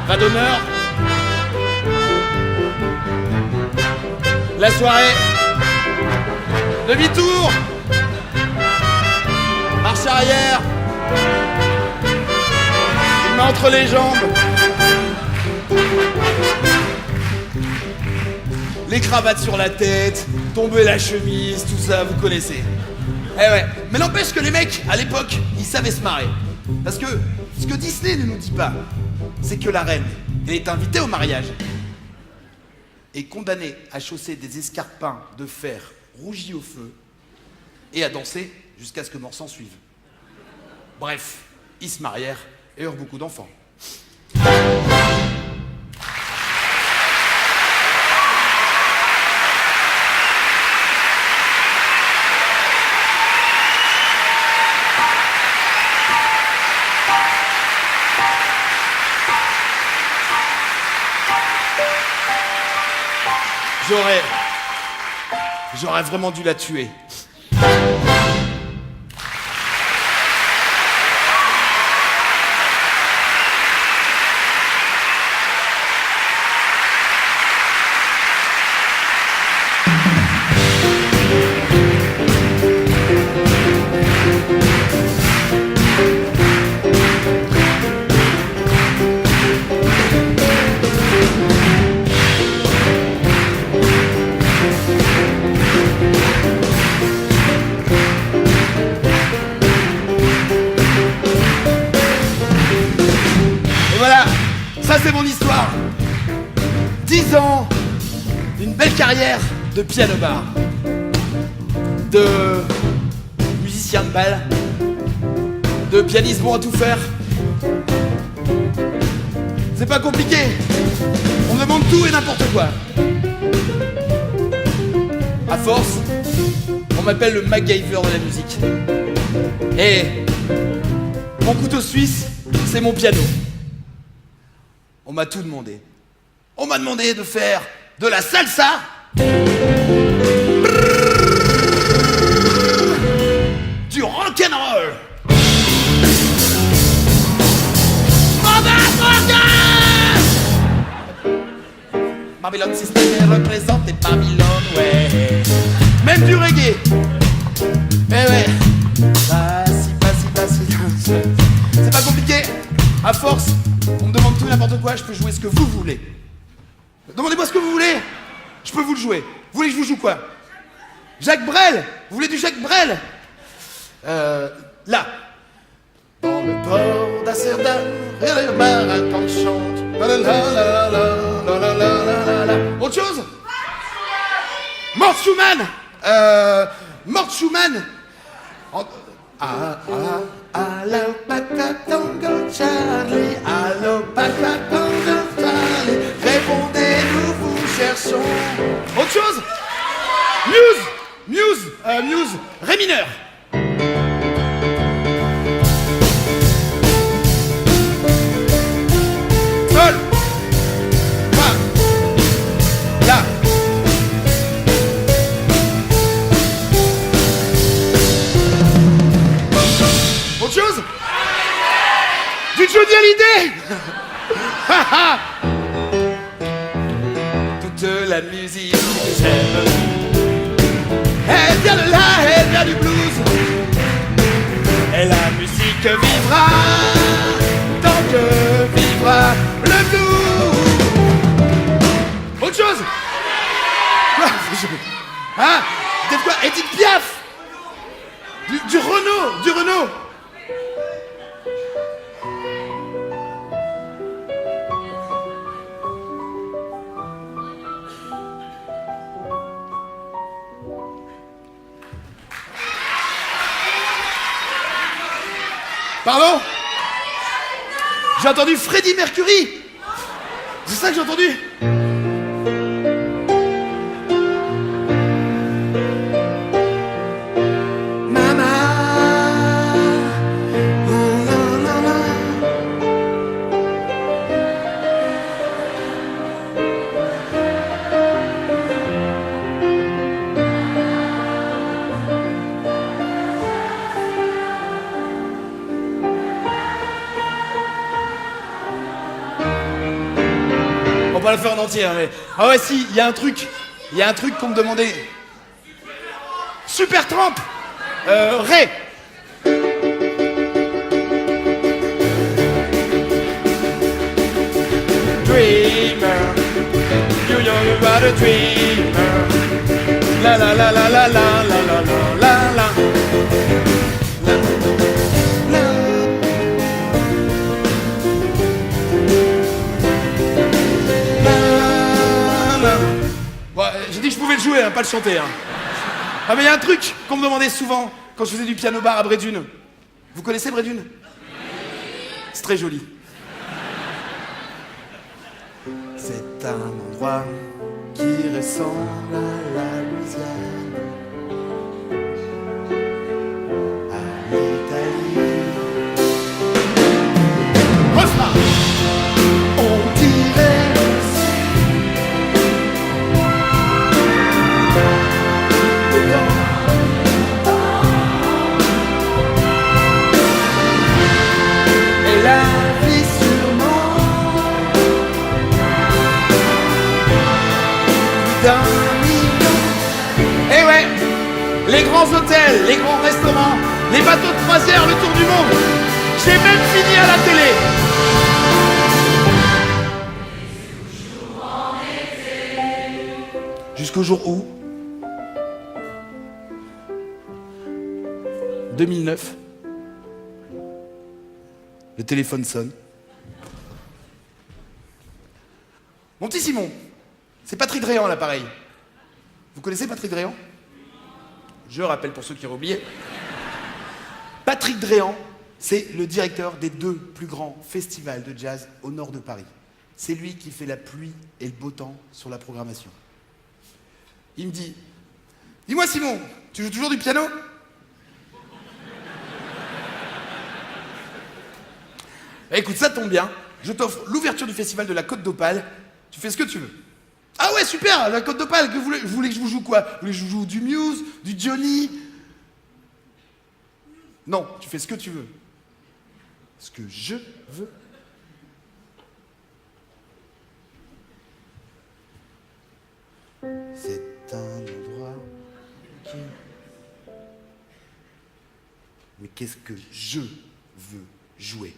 Va d'honneur. La soirée. Demi-tour. Marche arrière. Une main entre les jambes. Les cravates sur la tête, tomber la chemise, tout ça, vous connaissez. Eh ouais, mais n'empêche que les mecs, à l'époque, ils savaient se marrer. Parce que ce que Disney ne nous dit pas, c'est que la reine, elle est invitée au mariage. est condamné à chausser des escarpins de fer rougis au feu et à danser jusqu'à ce que mort s'en suive. Bref, ils se marièrent et eurent beaucoup d'enfants. J'aurais vraiment dû la tuer. Ça c'est mon histoire. 10 ans, une belle carrière de piano bar, de musicien de bal, de pianiste bon à tout faire. C'est pas compliqué. On me demande tout et n'importe quoi. À force, on m'appelle le MacGyver de la musique. Et mon couteau suisse, c'est mon piano. On m'a tout demandé. On m'a demandé de faire de la salsa, du rock'n'roll, Babylon System est représenté Babylone, ouais. Même du reggae. Eh ouais. C'est pas compliqué. À force, on me demande tout et n'importe quoi, je peux jouer ce que vous voulez. Demandez-moi ce que vous voulez, je peux vous le jouer. Vous voulez que je vous joue quoi? Jacques Brel. Vous voulez du Jacques Brel? Là. Dans le port d'Amsterdam, le marin quand chante. Autre chose? Mort Schumann. Mort Schumann. Allo Papa Tango Charlie, allo Papa Tango Charlie, répondez-nous, vous cherchons. Autre chose? Muse, Ré mineur. Sol, Fa, La. Autre chose? Du Johnny Hallyday. Toute la musique que j'aime, elle vient de là, elle vient du blues. Et la musique vivra tant que vivra le blues. Autre chose? Quoi? Hein? Peut-être quoi? Edith Piaf. Du Renaud. Pardon? J'ai entendu Freddie Mercury. C'est ça que j'ai entendu. On va le faire en entier, hein, mais... Ah ouais, si, il y a un truc qu'on me demandait. Supertramp. Ré. Dreamer, you are a dreamer. La la la la la la la la la la. pas le chanter. Hein. Ah mais il y a un truc qu'on me demandait souvent quand je faisais du piano bar à Brédune. Vous connaissez Brédune? C'est très joli. C'est un endroit qui ressemble à la Louisiane, à l'Italie. Refrain. On dirait et la vie sûrement d'un million. Et ouais, les grands hôtels, les grands restaurants, les bateaux de croisière, le tour du monde. J'ai même fini à la télé. Jusqu'au jour où 2009, le téléphone sonne. Mon petit Simon, c'est Patrick Dréan à l'appareil. Vous connaissez Patrick Dréan? Je rappelle pour ceux qui auraient oublié. Patrick Dréan, c'est le directeur des 2 plus grands festivals de jazz au nord de Paris. C'est lui qui fait la pluie et le beau temps sur la programmation. Il me dit, dis-moi Simon, tu joues toujours du piano? Écoute, ça tombe bien, je t'offre l'ouverture du festival de la Côte d'Opale, tu fais ce que tu veux. Ah ouais, super, la Côte d'Opale, vous voulez que je vous joue quoi? Vous voulez que je vous joue du Muse, du Johnny? Non, tu fais ce que tu veux. Ce que je veux. C'est un endroit qui... Mais qu'est-ce que je veux jouer?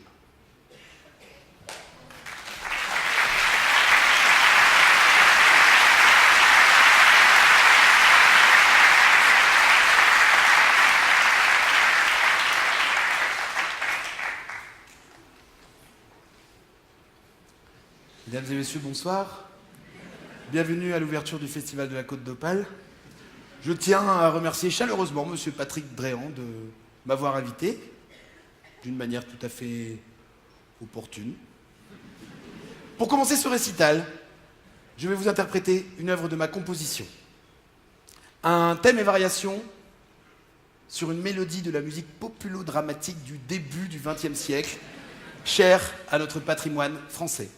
Mesdames et messieurs, bonsoir. Bienvenue à l'ouverture du Festival de la Côte d'Opale. Je tiens à remercier chaleureusement monsieur Patrick Dréan de m'avoir invité d'une manière tout à fait opportune. Pour commencer ce récital, je vais vous interpréter une œuvre de ma composition. Un thème et variation sur une mélodie de la musique populo-dramatique du début du XXe siècle, chère à notre patrimoine français.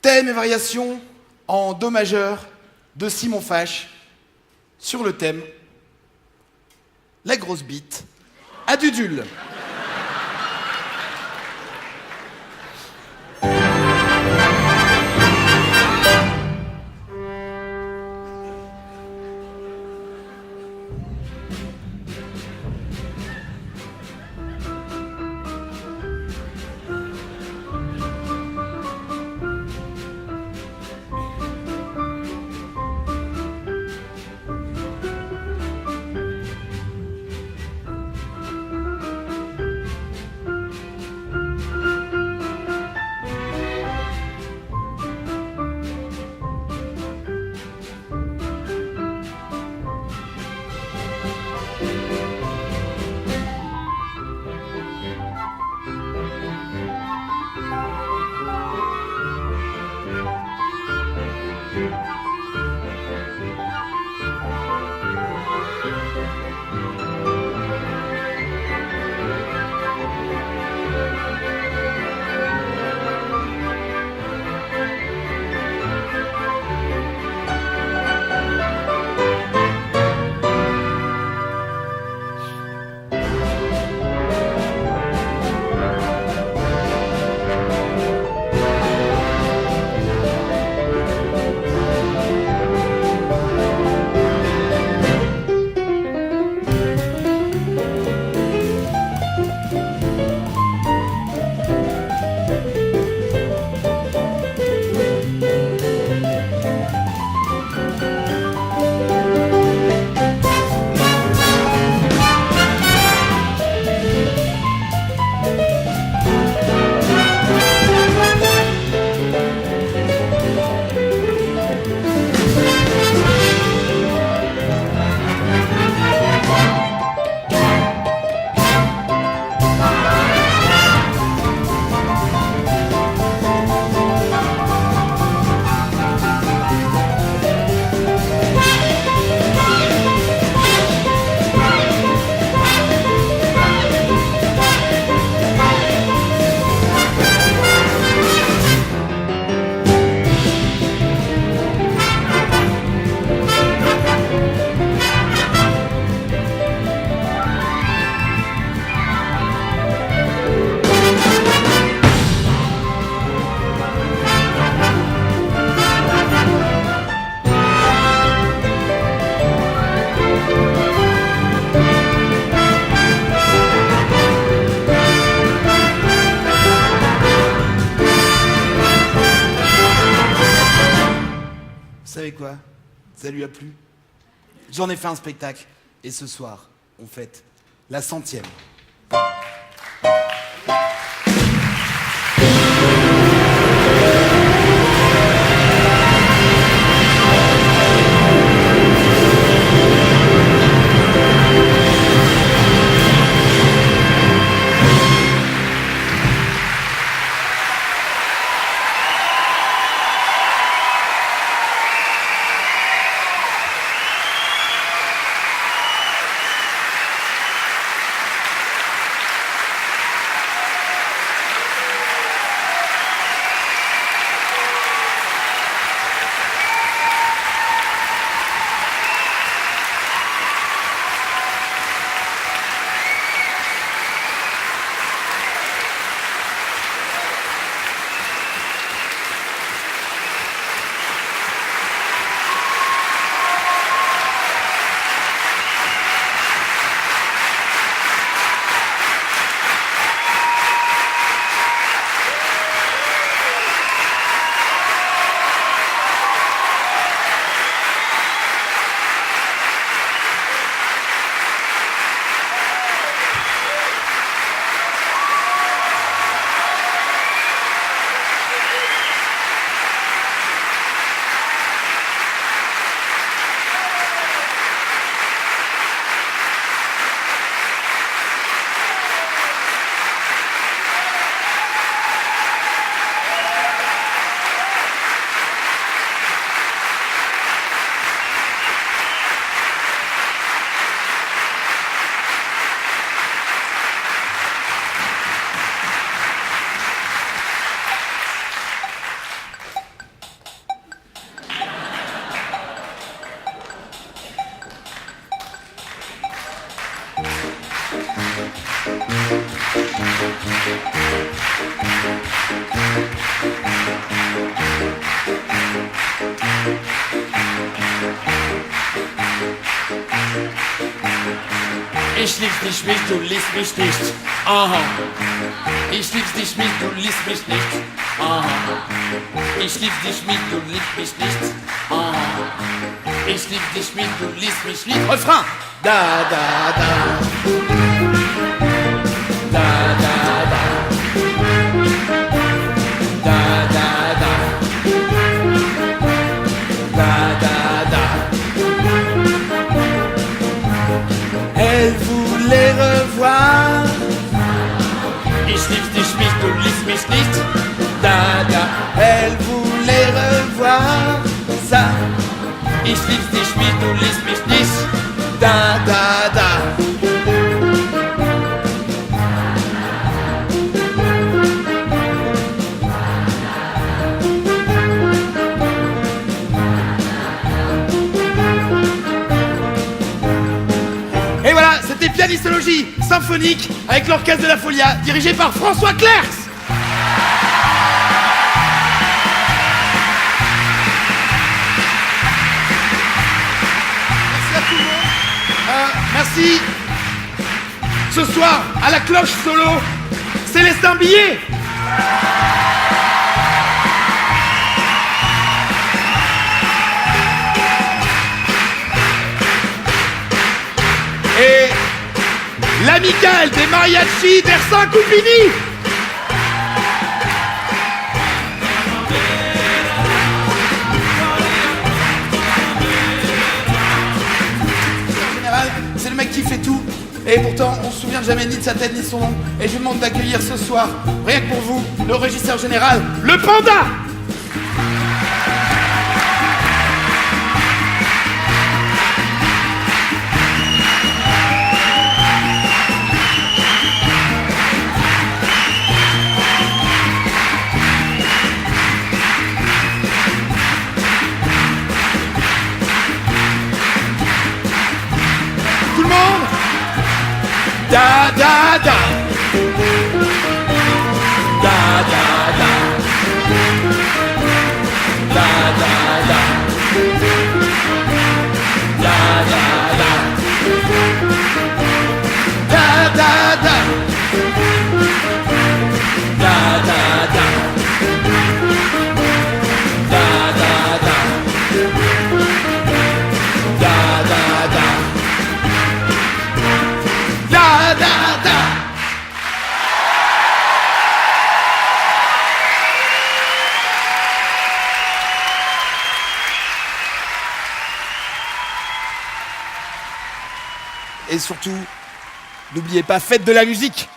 Thème et variation en do majeur de Simon Fache sur le thème La grosse bite à Dudule. Ça lui a plu. J'en ai fait un spectacle. Et ce soir, on fête la 100e. Ich lieb dich nicht, du liebst mich nicht. Aha. Ich lieb dich nicht, du liebst mich nicht. Aha. Ich lieb dich nicht, du liebst mich nicht. Aha. Ich lieb dich nicht, du liebst mich nicht. Refrain. Da, da, da. Da, da, da. Da, da, da. Da, da, da. Elle voulait revoir. Ich lieb dich nicht, du liebst mich nicht. Da, da. Elle voulait revoir ça. Ich lieb dich nicht, du liebst mich nicht. Da, da, da. Et voilà, c'était Pianistologie symphonique avec l'orchestre de la Folia, dirigé par François Clercs. Merci à tout le monde. Merci. Ce soir, à la cloche solo, Célestin Billet. Et l'amicale des mariachis d'Ersin Coupini. En général, c'est le mec qui fait tout. Et pourtant, on se souvient jamais ni de sa tête ni de son nom. Et je vous demande d'accueillir ce soir, rien que pour vous, le régisseur général, le Panda. Tout le monde. Da da da. Da da da. Da da da. Da da da. Da da da. Da da da. Da da da. Et surtout, n'oubliez pas, faites de la musique.